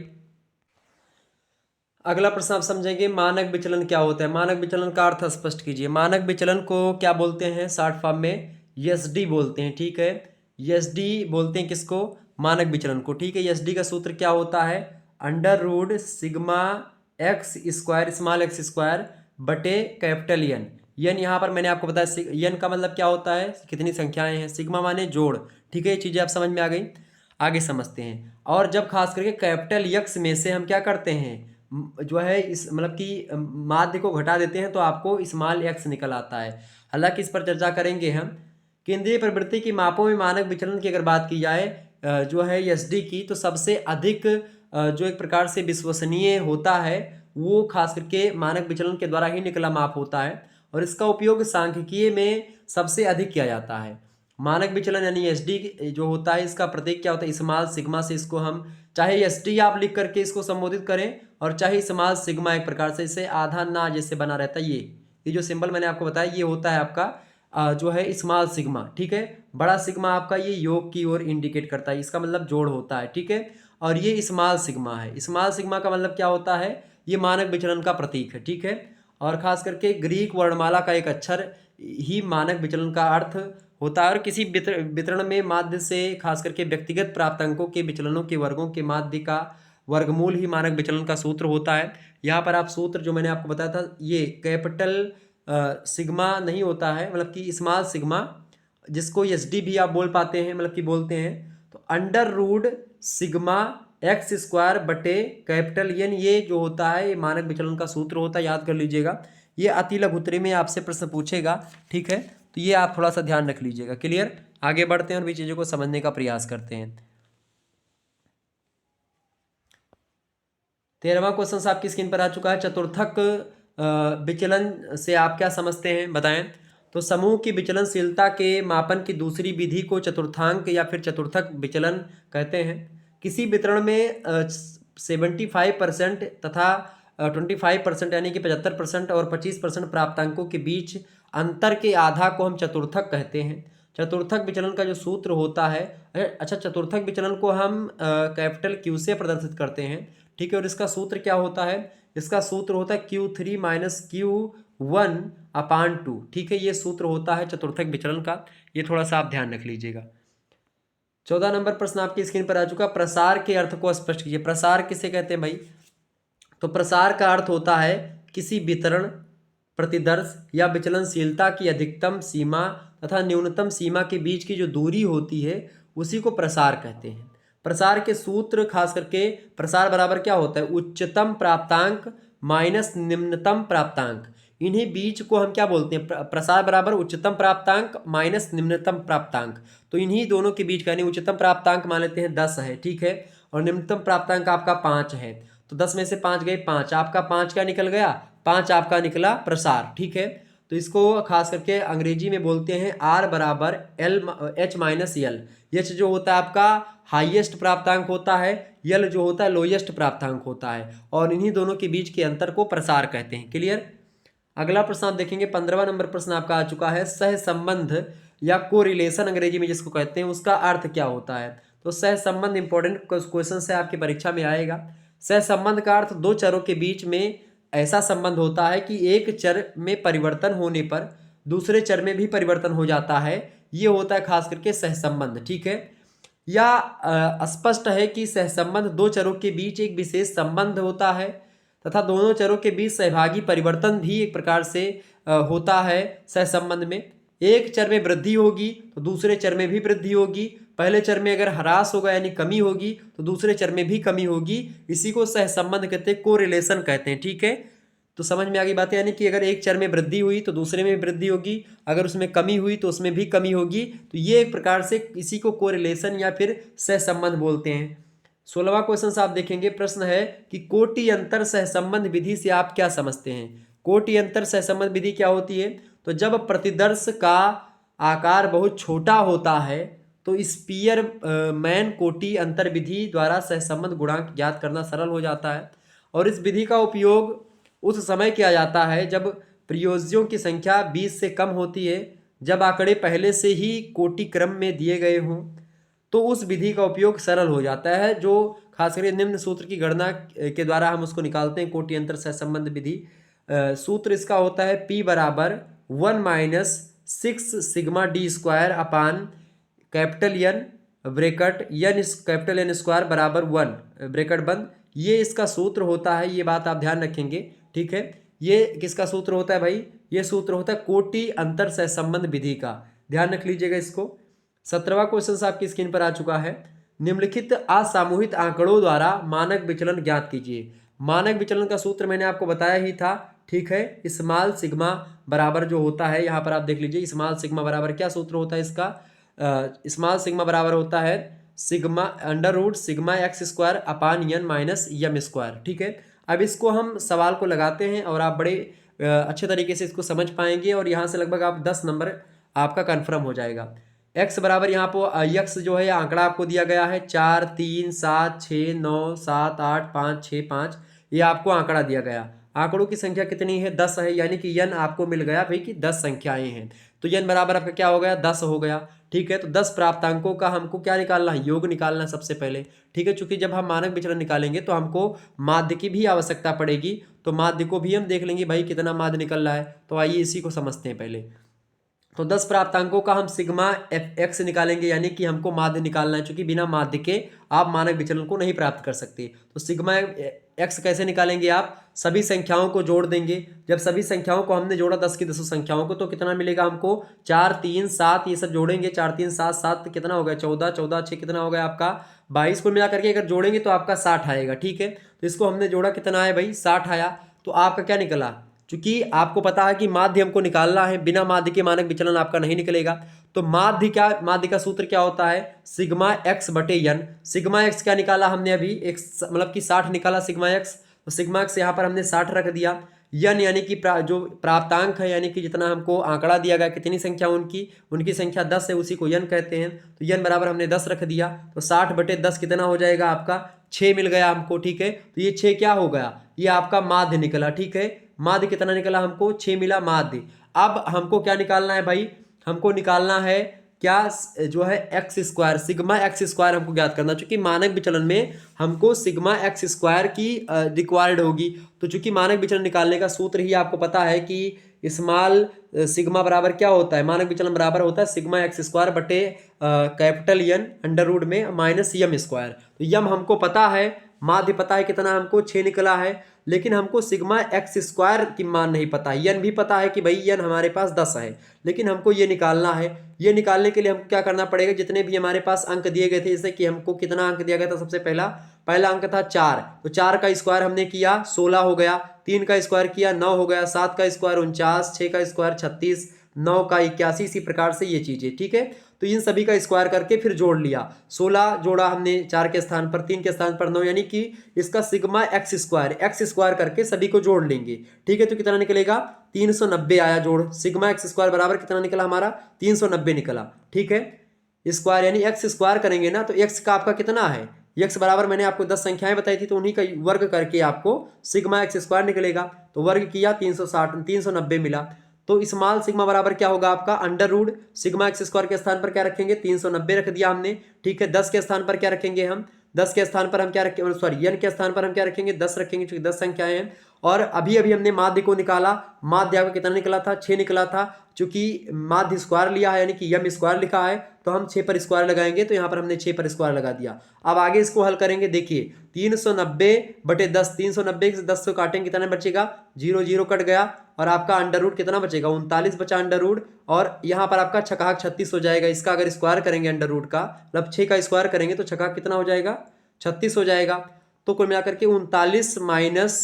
Speaker 1: अगला प्रश्न आप समझेंगे, मानक विचलन क्या होता है। मानक विचलन का अर्थ स्पष्ट कीजिए। मानक विचलन को क्या बोलते हैं, शॉर्ट फॉर्म में एसडी बोलते हैं, ठीक है। एसडी बोलते हैं किसको, मानक विचलन को, ठीक है। एसडी का सूत्र क्या होता है, under root sigma x square, small x square बटे कैपिटल एन। एन यहाँ पर मैंने आपको बताया, एन का मतलब क्या होता है, कितनी संख्याएं हैं, सिग्मा माने जोड़, ठीक है। ये चीज़ें आप समझ में आ गई, आगे समझते हैं। और जब खास करके कैपिटल यक्स में से हम क्या करते हैं, जो है इस मतलब कि माध्य को घटा देते हैं तो आपको स्मॉल एक्स निकल आता है। हालांकि इस पर चर्चा करेंगे हम। केंद्रीय प्रवृत्ति की मापों में मानक विचलन की अगर बात की जाए जो है एसडी की, तो सबसे अधिक जो एक प्रकार से विश्वसनीय होता है वो खास करके मानक विचलन के द्वारा ही निकला माप होता है, और इसका उपयोग सांख्यिकीय में सबसे अधिक किया जाता है। मानक विचलन यानी एसडी जो होता है, इसका प्रतीक क्या होता है, स्मॉल सिग्मा से इसको हम चाहे एसडी आप लिख करके इसको संबोधित करें, और चाहे स्मॉल सिग्मा, एक प्रकार से इसे आधा ना जैसे बना रहता है, ये जो सिंबल मैंने आपको बताया ये होता है आपका जो है स्मॉल सिग्मा, ठीक है। बड़ा सिग्मा आपका ये योग की ओर इंडिकेट करता है, इसका मतलब जोड़ होता है, ठीक है। और ये स्मॉल सिग्मा है, स्मॉल सिग्मा का मतलब क्या होता है, ये मानक विचलन का प्रतीक है, ठीक है। और खास करके ग्रीक वर्णमाला का एक अक्षर ही मानक विचलन का अर्थ होता है, और किसी वितरण में माध्य से खास करके व्यक्तिगत प्राप्तांकों के विचलनों के वर्गों के माध्य का वर्गमूल ही मानक विचलन का सूत्र होता है। यहाँ पर आप सूत्र जो मैंने आपको बताया था, ये कैपिटल सिग्मा नहीं होता है, मतलब कि स्मॉल सिग्मा, जिसको एसडी भी आप बोल पाते हैं, मतलब कि बोलते हैं, तो under root sigma x square बटे कैपिटल एन, ये जो होता है ये मानक विचलन का सूत्र होता है, याद कर लीजिएगा। ये अति लघुत्तरी में आपसे प्रश्न पूछेगा, ठीक है। तो ये आप थोड़ा सा ध्यान रख लीजिएगा। क्लियर, आगे बढ़ते हैं और भी चीज़ों को समझने का प्रयास करते हैं। 13वां क्वेश्चन आपकी स्क्रीन पर आ चुका है। चतुर्थक विचलन से आप क्या समझते हैं, बताएं। तो समूह की विचलनशीलता के मापन की दूसरी विधि को चतुर्थांक या फिर चतुर्थक विचलन कहते हैं। किसी वितरण में 75% तथा 25% यानी कि 75% और 25% प्राप्तांकों के बीच अंतर के आधा को हम चतुर्थक कहते हैं। चतुर्थक विचलन का जो सूत्र होता है, अच्छा, चतुर्थक विचलन को हम कैपिटल क्यू से प्रदर्शित करते हैं, ठीक है। और इसका सूत्र क्या होता है, इसका सूत्र होता है Q3 माइनस Q1/2, ठीक है। ये सूत्र होता है चतुर्थक विचलन का, ये थोड़ा सा आप ध्यान रख लीजिएगा। 14 नंबर प्रश्न आपकी स्क्रीन पर आ चुका। प्रसार के अर्थ को स्पष्ट कीजिए। प्रसार किसे कहते हैं भाई, तो प्रसार का अर्थ होता है किसी वितरण, प्रतिदर्श या विचलनशीलता की अधिकतम सीमा तथा न्यूनतम सीमा के बीच की जो दूरी होती है उसी को प्रसार कहते हैं। प्रसार के सूत्र खास करके प्रसार बराबर क्या होता है, उच्चतम प्राप्तांक माइनस निम्नतम प्राप्तांक, इन्हीं बीच को हम क्या बोलते हैं, प्रसार बराबर उच्चतम प्राप्तांक माइनस निम्नतम प्राप्तांक। तो इन्हीं दोनों के बीच का, यानी उच्चतम प्राप्तांक मान लेते हैं 10 है, ठीक है, और निम्नतम प्राप्तांक आपका 5 है। तो 10 में से 5 गए 5, आपका 5 क्या निकल गया, 5 आपका निकला प्रसार, ठीक है। तो इसको खास करके अंग्रेजी में बोलते हैं आर बराबर एच माइनस एल। एच जो होता है आपका हाईएस्ट प्राप्तांक होता है, यल जो होता है लोएस्ट प्राप्तांक होता है, और इन्हीं दोनों के बीच के अंतर को प्रसार कहते हैं। क्लियर। अगला प्रश्न आप देखेंगे, 15वां नंबर प्रश्न आपका आ चुका है। सहसंबंध या कोरिलेशन अंग्रेजी में जिसको कहते हैं, उसका अर्थ क्या होता है। तो सहसंबंध इंपॉर्टेंट क्वेश्चन से आपकी परीक्षा में आएगा। सहसंबंध का अर्थ दो चरों के बीच में ऐसा संबंध होता है कि एक चर में परिवर्तन होने पर दूसरे चर में भी परिवर्तन हो जाता है, ये होता है खास करके सहसंबंध, ठीक है। या स्पष्ट है कि सहसंबंध दो चरों के बीच एक विशेष संबंध होता है तथा दोनों चरों के बीच सहभागी परिवर्तन भी एक प्रकार से होता है। सहसंबंध में एक चर में वृद्धि होगी तो दूसरे चर में भी वृद्धि होगी, पहले चर में अगर ह्रास होगा यानी कमी होगी तो दूसरे चर में भी कमी होगी, इसी को सहसंबंध कहते हैं, कोरिलेशन कहते हैं, ठीक है। तो समझ में आ गई बातें, यानी कि अगर एक चर में वृद्धि हुई तो दूसरे में वृद्धि होगी, अगर उसमें कमी हुई तो उसमें भी कमी होगी, तो ये एक प्रकार से इसी को कोरिलेशन या फिर सहसंबंध बोलते हैं। 16वां क्वेश्चन आप देखेंगे, प्रश्न है कि कोटि अंतर सहसंबंध विधि से आप क्या समझते हैं। कोटि अंतर सहसंबंध विधि क्या होती है, तो जब प्रतिदर्श का आकार बहुत छोटा होता है तो स्पीयर मैन कोटि अंतर विधि द्वारा सहसंबंध गुणांक ज्ञात करना सरल हो जाता है, और इस विधि का उपयोग उस समय किया जाता है जब प्रयोज्यों की संख्या 20 से कम होती है, जब आंकड़े पहले से ही कोटि क्रम में दिए गए हों, तो उस विधि का उपयोग सरल हो जाता है, जो खास करके निम्न सूत्र की गणना के द्वारा हम उसको निकालते हैं, कोटि अंतर सहसंबंध विधि। सूत्र इसका होता है P बराबर 1 - 6 sigma D square upon capital N bracket N capital N square बराबर 1 ब्रेकट बंद। ये इसका सूत्र होता है, ये बात आप ध्यान रखेंगे, ठीक है। ये किसका सूत्र होता है भाई? ये सूत्र होता है कोटि अंतर सहसंबंध विधि का, ध्यान रख लीजिएगा इसको। 17वां क्वेश्चन आपकी स्क्रीन पर आ चुका है। निम्नलिखित असामूहिक आंकड़ों द्वारा मानक विचलन ज्ञात कीजिए। मानक विचलन का सूत्र मैंने आपको बताया ही था, ठीक है। स्मॉल सिग्मा बराबर जो होता है, यहाँ पर आप देख लीजिए, स्मॉल सिग्मा बराबर क्या सूत्र होता है इसका? स्मॉल सिग्मा बराबर होता है sigma under root sigma x square upon N minus M square, ठीक है। अब इसको हम सवाल को लगाते हैं और आप बड़े अच्छे तरीके से इसको समझ पाएंगे और यहाँ से लगभग आप 10 नंबर आपका कन्फर्म हो जाएगा। एक्स बराबर यहाँ पर यक्स जो है आंकड़ा आपको दिया गया है 4 3 7 6 9 7 8 5 6 5, ये आपको आंकड़ा दिया गया। आंकड़ों की संख्या कितनी है? 10 है, यानी कि यन आपको मिल गया भाई कि 10 संख्याएं हैं, तो यन बराबर आपका क्या हो गया? 10 हो गया, ठीक है। तो 10 प्राप्तांकों का हमको क्या निकालना है? योग निकालना है सबसे पहले, ठीक है। चूंकि जब हम मानक विचलन निकालेंगे तो हमको माध्य की भी आवश्यकता पड़ेगी, तो माध्य को भी हम देख लेंगे भाई कितना माध्य निकल रहा है। तो आइए इसी को समझते हैं पहले। तो 10 प्राप्तांकों का हम सिग्मा एफ एक्स निकालेंगे, यानी कि हमको माध्य निकालना है, क्योंकि बिना माध्य के आप मानक विचलन को नहीं प्राप्त कर सकते। तो सिग्मा एक्स कैसे निकालेंगे? आप सभी संख्याओं को जोड़ देंगे। जब सभी संख्याओं को हमने जोड़ा 10 की 10 संख्याओं को, तो कितना मिलेगा हमको? 4 3 7, ये सब जोड़ेंगे, 4 3 7 7 कितना हो गया? 14 14 6 कितना हो गया आपका? 22 को मिला करके अगर जोड़ेंगे तो आपका 60 आएगा, ठीक है। तो इसको हमने जोड़ा, कितना है भाई? 60 आया। तो आपका क्या निकला? चूंकि आपको पता है कि माध्य हमको निकालना है, बिना माध्य के मानक विचलन आपका नहीं निकलेगा। तो माध्य क्या, माध्य का सूत्र क्या होता है? सिग्मा एक्स बटे एन। सिग्मा एक्स क्या निकाला हमने अभी? एक मतलब कि 60 निकाला सिग्मा एक्स, तो सिग्मा एक्स यहाँ पर हमने 60 रख दिया। यन यानी कि जो प्राप्तांक है, यानी कि जितना हमको आंकड़ा दिया गया, कितनी संख्या उनकी संख्या 10 है, उसी को यन कहते हैं। तो यन बराबर हमने 10 रख दिया, तो 60 बटे 10 कितना हो जाएगा आपका? 6 मिल गया हमको, ठीक है। तो ये 6 क्या हो गया? ये आपका माध्य निकला, ठीक है। माध्य कितना निकला हमको? 6 मिला माध्य। अब हमको क्या निकालना है भाई? हमको निकालना है क्या? जो है x square, sigma x square हमको ज्ञात करना, चूंकि मानक विचलन में हमको सिग्मा एक्स स्क्वायर की रिक्वायर्ड होगी। तो चूंकि मानक विचलन निकालने का सूत्र ही आपको पता है कि स्मॉल सिग्मा बराबर क्या होता है? मानक विचलन बराबर होता है सिग्मा एक्स स्क्वायर बटे कैपिटल एन अंडर रूट में माइनस यम स्क्वायर। तो यम हमको पता है, माध्य पता है कितना हमको? 6 निकला है, लेकिन हमको सिग्मा एक्स स्क्वायर की मान नहीं पता है। यन भी पता है कि भाई यन हमारे पास 10 है, लेकिन हमको ये निकालना है। ये निकालने के लिए हमको क्या करना पड़ेगा? जितने भी हमारे पास अंक दिए गए थे, जैसे कि हमको कितना अंक दिया गया था? सबसे पहला अंक था 4, तो 4 का स्क्वायर हमने किया 16 हो गया, 3 का स्क्वायर किया 9 हो गया, 7 का स्क्वायर 49, 6 का स्क्वायर 36, 9 का 81, इसी प्रकार से ये चीजें, ठीक है। तो इन सभी का स्क्वायर करके फिर जोड़ लिया, 16 जोड़ा हमने 4 के स्थान पर, 3 के स्थान पर 9, यानी कि इसका सिग्मा एक्स स्क्वायर करके सभी को जोड़ लेंगे, ठीक है। तो कितना निकलेगा? 390 आया जोड़। सिग्मा एक्स स्क्वायर बराबर कितना निकला हमारा? 390 निकला, ठीक है। स्क्वायर यानी एक्स स्क्वायर करेंगे ना, तो एक्स का आपका कितना है? एक्स बराबर मैंने आपको 10 संख्याएं बताई थी, तो उन्हीं का वर्ग करके आपको सिग्मा एक्स स्क्वायर निकलेगा। तो वर्ग किया 360 390 मिला। तो स्मॉल सिग्मा बराबर क्या होगा आपका? Under root sigma x square के स्थान पर क्या रखेंगे? 390 रख दिया हमने, ठीक है। 10 के स्थान पर क्या रखेंगे हम? 10 के स्थान पर हम क्या रखेंगे? सॉरी, एन के स्थान पर हम क्या रखेंगे? 10 रखेंगे, क्योंकि 10 संख्याएं हैं। और अभी अभी हमने माध्य को निकाला, माध्य आपका कितना निकला था? 6 निकला था। चूंकि माध्य स्क्वायर लिया है, यानी कि यम स्क्वायर लिखा है, तो हम 6 पर स्क्वायर लगाएंगे, तो यहाँ पर हमने 6 पर स्क्वायर लगा दिया। अब आगे इसको हल करेंगे, देखिए 390 बटे 10, 390 से 10 को काटेंगे, कितना बचेगा? 0 0 कट गया, और आपका अंडर रूट कितना बचेगा? 39 बचा अंडर रूट, और यहाँ पर आपका छकाक 36 हो जाएगा। इसका अगर स्क्वायर करेंगे अंडर रूट का, मतलब 6 का स्क्वायर करेंगे, तो छकाक कितना हो जाएगा? 36 हो जाएगा। तो कुल मिलाकर के 39 माइनस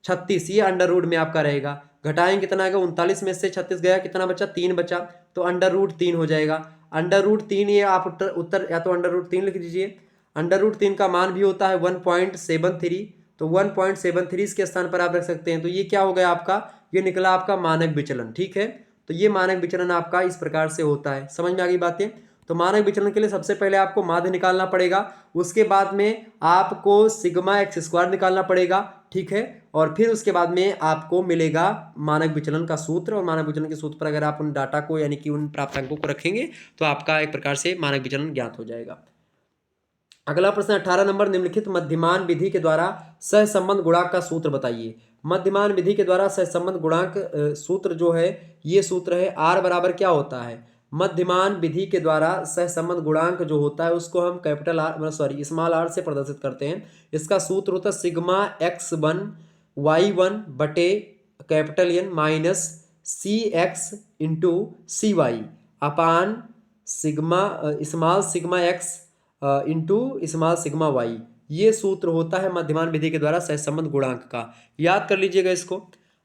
Speaker 1: 36, ये अंडर रूट में आपका रहेगा। घटाएंगे कितना आएगा? 39 में से 36 गया, कितना बचा? 3 बचा, तो अंडर रूट 3 हो जाएगा। अंडर रूट 3, ये आप उत्तर या तो अंडर रूट 3 लिख दीजिए। अंडर रूट 3 का मान भी होता है 1.73, तो 1.73 इसके स्थान पर आप रख सकते हैं। तो ये क्या हो गया आपका? ये निकला आपका मानक विचलन, ठीक है। तो ये मानक विचलन आपका इस प्रकार से होता है। समझ में आ गई बातें? तो मानक विचलन के लिए सबसे पहले आपको माध्य निकालना पड़ेगा, उसके बाद में आपको सिग्मा एक्स स्क्वायर निकालना पड़ेगा, ठीक है। और फिर उसके बाद में आपको मिलेगा मानक विचलन का सूत्र, और मानक विचलन के सूत्र पर अगर आप उन डाटा को यानी कि उन प्राप्तांकों को रखेंगे, तो आपका एक प्रकार से मानक विचलन ज्ञात हो जाएगा। अगला प्रश्न 18 नंबर, निम्नलिखित मध्यमान विधि के द्वारा सहसंबंध गुणांक का सूत्र बताइए। मध्यमान विधि के द्वारा सहसंबंध गुणांक सूत्र जो है, ये सूत्र है आर बराबर क्या होता है। मध्यमान विधि के द्वारा सहसंबंध गुणांक जो होता है उसको हम कैपिटल आर मतलब सॉरी स्मॉल आर से प्रदर्शित करते हैं। इसका सूत्र होता है सिग्मा x1 y1 बटे capital N minus C X into C Y upon sigma small sigma X into small sigma Y. ये सूत्र होता है मध्यमान विधि के द्वारा सहसंबंध गुणांक का। याद कर लीजिएगा इसको।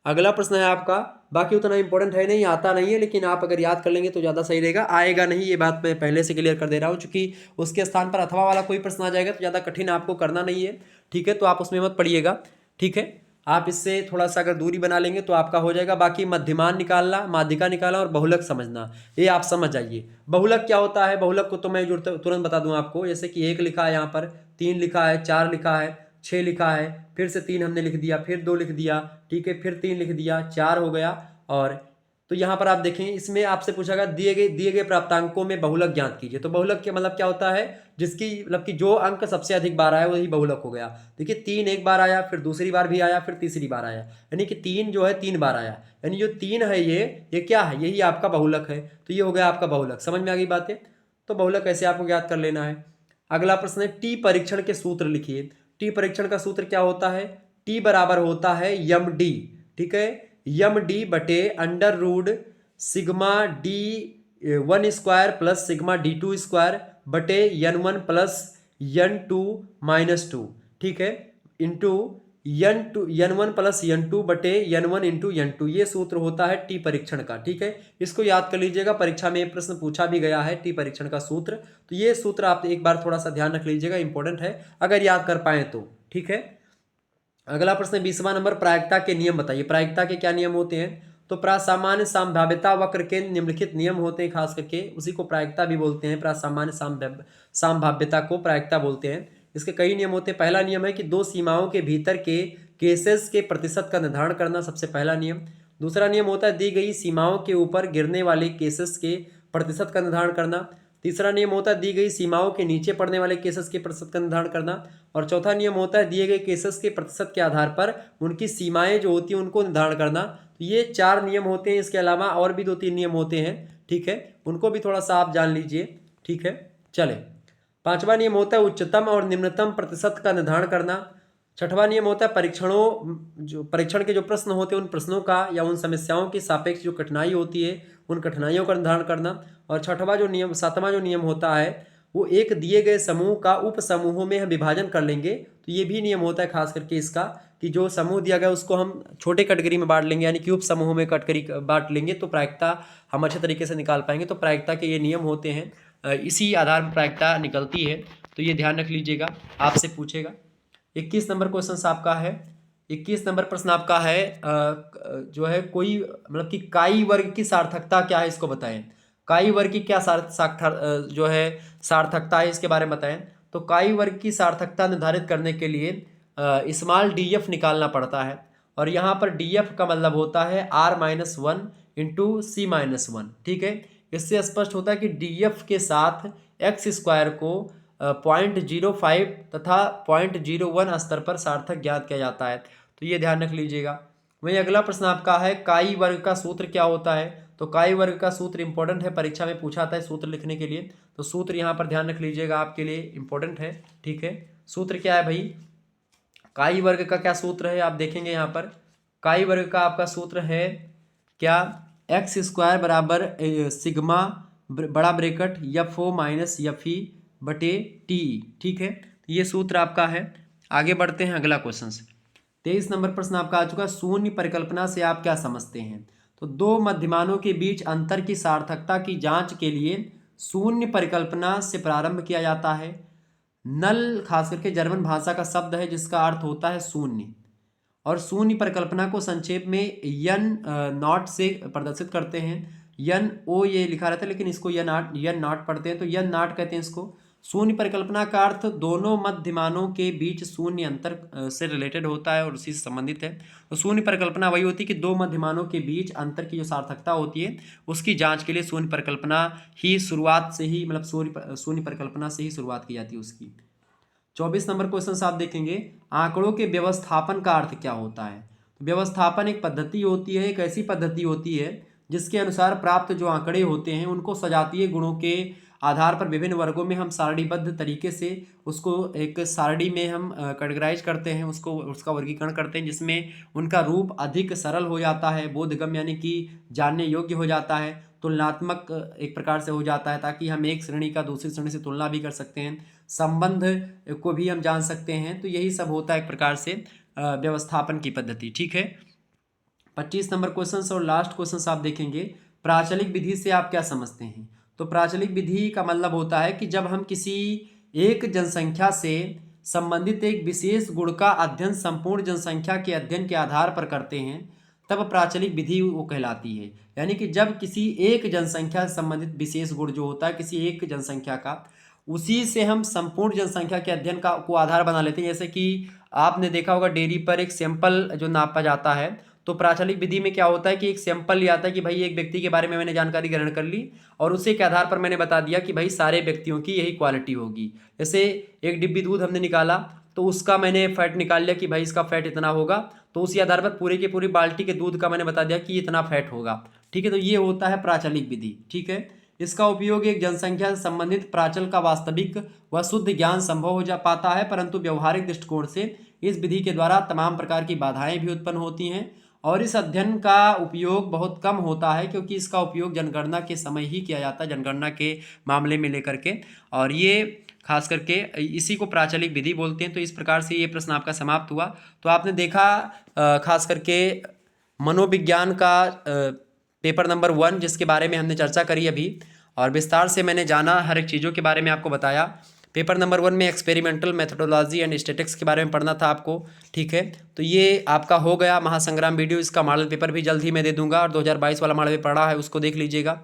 Speaker 1: अगला प्रश्न है आपका, बाकी उतना इंपॉर्टेंट है नहीं, आता नहीं है, लेकिन आप अगर याद कर लेंगे तो ज़्यादा सही रहेगा। आएगा नहीं, ये बात मैं पहले से क्लियर कर दे रहा हूँ, चूंकि उसके स्थान पर अथवा वाला कोई प्रश्न आ जाएगा तो ज़्यादा कठिन आपको करना नहीं है, ठीक है। तो आप उसमें मत पढ़िएगा, ठीक है। आप इससे थोड़ा सा अगर दूरी बना लेंगे तो आपका हो जाएगा। बाकी मध्यमान निकालना, माध्यिका निकालना और बहुलक समझना, ये आप समझ जाइए। बहुलक क्या होता है, बहुलक को तो मैं तुरंत बता दूं आपको। जैसे कि 1 लिखा है, यहाँ पर 3 लिखा है, 4 लिखा है, 6 लिखा है, फिर से 3 हमने लिख दिया, फिर 2 लिख दिया, ठीक है, फिर 3 लिख दिया, 4 हो गया। और तो यहाँ पर आप देखेंगे, इसमें आपसे पूछा गया दिए गए प्राप्तांकों में बहुलक ज्ञात कीजिए। तो बहुलक के मतलब क्या होता है, जिसकी मतलब कि जो अंक सबसे अधिक बार आया वही बहुलक हो गया। देखिए 3 एक बार आया, फिर दूसरी बार भी आया, फिर तीसरी बार आया, यानी कि 3 जो है 3 बार आया, यानी जो 3 है ये क्या है, यही आपका बहुलक है। तो ये हो गया आपका बहुलक। समझ में आ गई बातें। तो बहुलक ऐसे आपको ज्ञात कर लेना है। अगला प्रश्न है, टी परीक्षण के सूत्र लिखिए। टी परीक्षण का सूत्र क्या होता है, टी बराबर होता है यम डी, ठीक है, यम डी बटे under root sigma D1 square plus sigma D2 square बटे N1 प्लस N2 माइनस 2, ठीक है, इंटू N1 प्लस N2 बटे N1 इंटू N2। ये सूत्र होता है टी परीक्षण का, ठीक है। इसको याद कर लीजिएगा, परीक्षा में प्रश्न पूछा भी गया है टी परीक्षण का सूत्र। तो ये सूत्र आप एक बार थोड़ा सा ध्यान रख लीजिएगा, इंपॉर्टेंट है अगर याद कर पाए तो, ठीक है। अगला प्रश्न 20वां नंबर, प्रायिकता के नियम बताइए। प्रायिकता के क्या नियम होते हैं, तो प्रासामान्य संभाव्यता वक्र के निम्नलिखित नियम होते हैं, खास करके उसी को प्रायिकता भी बोलते हैं। प्रासामान्य संभाव्यता को प्रायिकता बोलते हैं। इसके कई नियम होते हैं। पहला नियम है कि दो सीमाओं के भीतर के केसेस के प्रतिशत का निर्धारण करना, सबसे पहला नियम। दूसरा नियम होता है दी गई सीमाओं के ऊपर गिरने वाले केसेस के प्रतिशत का निर्धारण करना। तीसरा नियम होता है दी गई सीमाओं के नीचे पड़ने वाले केसेस के प्रतिशत का निर्धारण करना। और चौथा नियम होता है दिए गए केसेस के प्रतिशत के आधार पर उनकी सीमाएं जो होती हैं उनको निर्धारण करना। तो ये 4 नियम होते हैं। इसके अलावा और भी 2-3 नियम होते हैं, ठीक है, उनको भी थोड़ा सा आप जान लीजिए, ठीक है। चले, 5वां नियम होता है उच्चतम और निम्नतम प्रतिशत का निर्धारण करना। 6वां नियम होता है परीक्षण के जो प्रश्न होते हैं उन प्रश्नों का या उन समस्याओं की सापेक्ष जो कठिनाई होती है उन कठिनाइयों का निर्धारण करना। और 7वां जो नियम होता है वो एक दिए गए समूह का उप समूहों में हम विभाजन कर लेंगे। तो ये भी नियम होता है खास करके इसका, कि जो समूह दिया गया उसको हम छोटे कैटेगरी में बांट लेंगे, यानी कि उप समूहों में कैटेगरी बांट लेंगे, तो प्रायिकता हम अच्छे तरीके से निकाल पाएंगे। तो प्रायिकता के ये नियम होते हैं, इसी आधार पर प्रायिकता निकलती है। तो ये ध्यान रख लीजिएगा, आपसे पूछेगा। 21 नंबर क्वेश्चन आपका है। 21 नंबर प्रश्न आपका है जो है कोई मतलब कि काई वर्ग की सार्थकता क्या है, इसको बताएं। काई वर्ग की क्या जो है सार्थकता है, इसके बारे में बताएं। तो काई वर्ग की सार्थकता निर्धारित करने के लिए स्मॉल DF निकालना पड़ता है। और यहाँ पर DF का मतलब होता है R-1 इंटू C-1, ठीक है। इससे स्पष्ट होता है कि DF के साथ एक्स स्क्वायर को 0.05 तथा 0.01 स्तर पर सार्थक ज्ञात किया जाता है। तो ये ध्यान रख लीजिएगा। वहीं अगला प्रश्न आपका है काई वर्ग का सूत्र क्या होता है। तो काई वर्ग का सूत्र इंपॉर्टेंट है, परीक्षा में पूछा था सूत्र लिखने के लिए। तो सूत्र यहाँ पर ध्यान रख लीजिएगा, आपके लिए इंपॉर्टेंट है, ठीक है। सूत्र क्या है भाई, काई वर्ग का क्या सूत्र है आप देखेंगे यहाँ पर। काई वर्ग का आपका सूत्र है क्या, एक्स स्क्वायर बराबर सिग्मा बड़ा ब्रेकट FO माइनस FE बटे TE, ठीक है। तो ये सूत्र आपका है। आगे बढ़ते हैं अगला क्वेश्चन से। 23 नंबर प्रश्न आपका आ चुका, शून्य परिकल्पना से आप क्या समझते हैं। तो दो मध्यमानों के बीच अंतर की सार्थकता की जांच के लिए शून्य परिकल्पना से प्रारंभ किया जाता है। नल खास करके जर्मन भाषा का शब्द है जिसका अर्थ होता है शून्य। और शून्य परिकल्पना को संक्षेप में यन नॉट से प्रदर्शित करते हैं। यन ओ ये लिखा रहता है लेकिन इसको यन नॉट पढ़ते हैं, तो यन नॉट कहते हैं इसको। शून्य परिकल्पना का अर्थ दोनों मध्यमानों के बीच शून्य अंतर से रिलेटेड होता है और उसी से संबंधित है। तो शून्य परिकल्पना वही होती है कि दो मध्यमानों के बीच अंतर की जो सार्थकता होती है उसकी जांच के लिए शून्य परिकल्पना ही शुरुआत से ही मतलब शून्य परिकल्पना से ही शुरुआत की जाती है उसकी। 24 नंबर क्वेश्चन आप देखेंगे, आंकड़ों के व्यवस्थापन का अर्थ क्या होता है। व्यवस्थापन एक पद्धति होती है, एक ऐसी पद्धति होती है जिसके अनुसार प्राप्त जो आंकड़े होते हैं उनको सजातीय गुणों के आधार पर विभिन्न वर्गों में हम सारणीबद्ध तरीके से उसको एक सारणी में हम कैटेगराइज करते हैं, उसका वर्गीकरण करते हैं, जिसमें उनका रूप अधिक सरल हो जाता है, बोधगम्य यानी कि जानने योग्य हो जाता है, तुलनात्मक एक प्रकार से हो जाता है, ताकि हम एक श्रेणी का दूसरी श्रेणी से तुलना भी कर सकते हैं, संबंध को भी हम जान सकते हैं। तो यही सब होता है एक प्रकार से व्यवस्थापन की पद्धति। ठीक है, 25 नंबर क्वेश्चन और लास्ट क्वेश्चन आप देखेंगे, प्राचलिक विधि से आप क्या समझते हैं। तो प्राचलिक विधि का मतलब होता है कि जब हम किसी एक जनसंख्या से संबंधित एक विशेष गुण का अध्ययन संपूर्ण जनसंख्या के अध्ययन के आधार पर करते हैं, तब प्राचलिक विधि वो कहलाती है। यानी कि जब किसी एक जनसंख्या से संबंधित विशेष गुण जो होता है किसी एक जनसंख्या का, उसी से हम संपूर्ण जनसंख्या के अध्ययन को आधार बना लेते हैं। जैसे कि आपने देखा होगा डेयरी पर एक सैंपल जो नापा जाता है, तो प्राचलिक विधि में क्या होता है कि एक सैंपल लिया आता है कि भाई एक व्यक्ति के बारे में मैंने जानकारी ग्रहण कर ली और उसी के आधार पर मैंने बता दिया कि भाई सारे व्यक्तियों की यही क्वालिटी होगी। जैसे एक डिब्बी दूध हमने निकाला तो उसका मैंने फैट निकाल लिया कि भाई इसका फैट इतना होगा, तो उसी आधार पर पूरे के पूरी बाल्टी के दूध का मैंने बता दिया कि इतना फैट होगा। ठीक है, तो ये होता है प्राचलिक विधि। ठीक है, इसका उपयोग एक जनसंख्या से संबंधित प्राचल का वास्तविक व शुद्ध ज्ञान संभव हो जा पाता है, परंतु व्यवहारिक दृष्टिकोण से इस विधि के द्वारा तमाम प्रकार की बाधाएं भी उत्पन्न होती हैं और इस अध्ययन का उपयोग बहुत कम होता है, क्योंकि इसका उपयोग जनगणना के समय ही किया जाता है, जनगणना के मामले में लेकर के, और ये खास करके इसी को प्राचलिक विधि बोलते हैं। तो इस प्रकार से ये प्रश्न आपका समाप्त हुआ। तो आपने देखा खास करके मनोविज्ञान का पेपर नंबर 1 जिसके बारे में हमने चर्चा करी अभी और विस्तार से मैंने जाना, हर एक चीज़ों के बारे में आपको बताया। पेपर नंबर 1 में एक्सपेरिमेंटल मेथोडोलॉजी एंड स्टैटिस्टिक्स के बारे में पढ़ना था आपको। ठीक है, तो ये आपका हो गया महासंग्राम वीडियो। इसका मॉडल पेपर भी जल्द ही मैं दे दूंगा और 2022 वाला मॉडल पेपर पढ़ा है उसको देख लीजिएगा।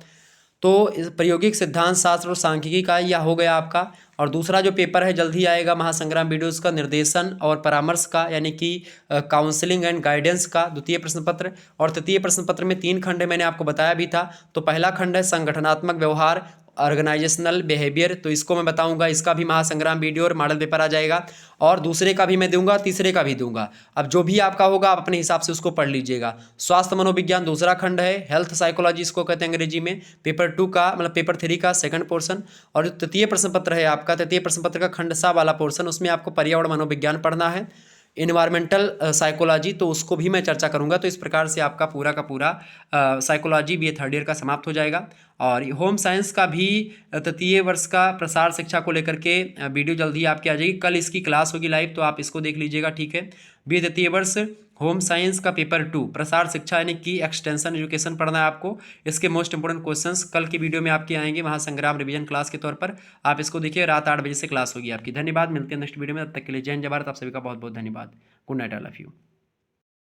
Speaker 1: तो इस प्रायोगिक सिद्धांत शास्त्र और सांख्यिकी का यह हो गया आपका। और दूसरा जो पेपर है जल्द ही आएगा महासंग्राम वीडियोज़ का, निर्देशन और परामर्श का, यानी कि काउंसलिंग एंड गाइडेंस का द्वितीय प्रश्न पत्र। और तृतीय प्रश्न पत्र में 3 खंड है, मैंने आपको बताया भी था। तो पहला खंड है संगठनात्मक व्यवहार, ऑर्गेनाइजेशनल बिहेवियर, तो इसको मैं बताऊंगा, इसका भी महासंग्राम वीडियो और मॉडल पेपर आ जाएगा। और दूसरे का भी मैं दूंगा, तीसरे का भी दूंगा। अब जो भी आपका होगा आप अपने हिसाब से उसको पढ़ लीजिएगा। स्वास्थ्य मनोविज्ञान दूसरा खंड है, हेल्थ साइकोलॉजी इसको कहते हैं अंग्रेजी में, पेपर 2 का मतलब पेपर 3 का सेकंड पोर्शन। और जो तृतीय प्रश्न पत्र है आपका, तृतीय प्रश्न पत्र का खंड सा वाला पोर्शन, उसमें आपको पर्यावरण मनोविज्ञान पढ़ना है, इन्वायरमेंटल साइकोलॉजी, तो उसको भी मैं चर्चा करूंगा। तो इस प्रकार से आपका पूरा का पूरा साइकोलॉजी भी 3rd ईयर का समाप्त हो जाएगा। और होम साइंस का भी तृतीय वर्ष का प्रसार शिक्षा को लेकर के वीडियो जल्दी आपकी आ जाएगी। कल इसकी क्लास होगी लाइव, तो आप इसको देख लीजिएगा। ठीक है, बी तृतीय वर्ष होम साइंस का पेपर 2 प्रसार शिक्षा यानी कि एक्सटेंशन एजुकेशन पढ़ना है आपको। इसके मोस्ट इंपोर्टेंट क्वेश्चंस कल की वीडियो में आपके आएंगे महासंग्राम रिवीजन क्लास के तौर पर। आप इसको देखिए, रात 8 बजे से क्लास होगी आपकी। धन्यवाद, मिलते हैं नेक्स्ट वीडियो में, तब तक के लिए जय हिंद जय भारत। आप सभी का बहुत बहुत धन्यवाद। Good night all of you.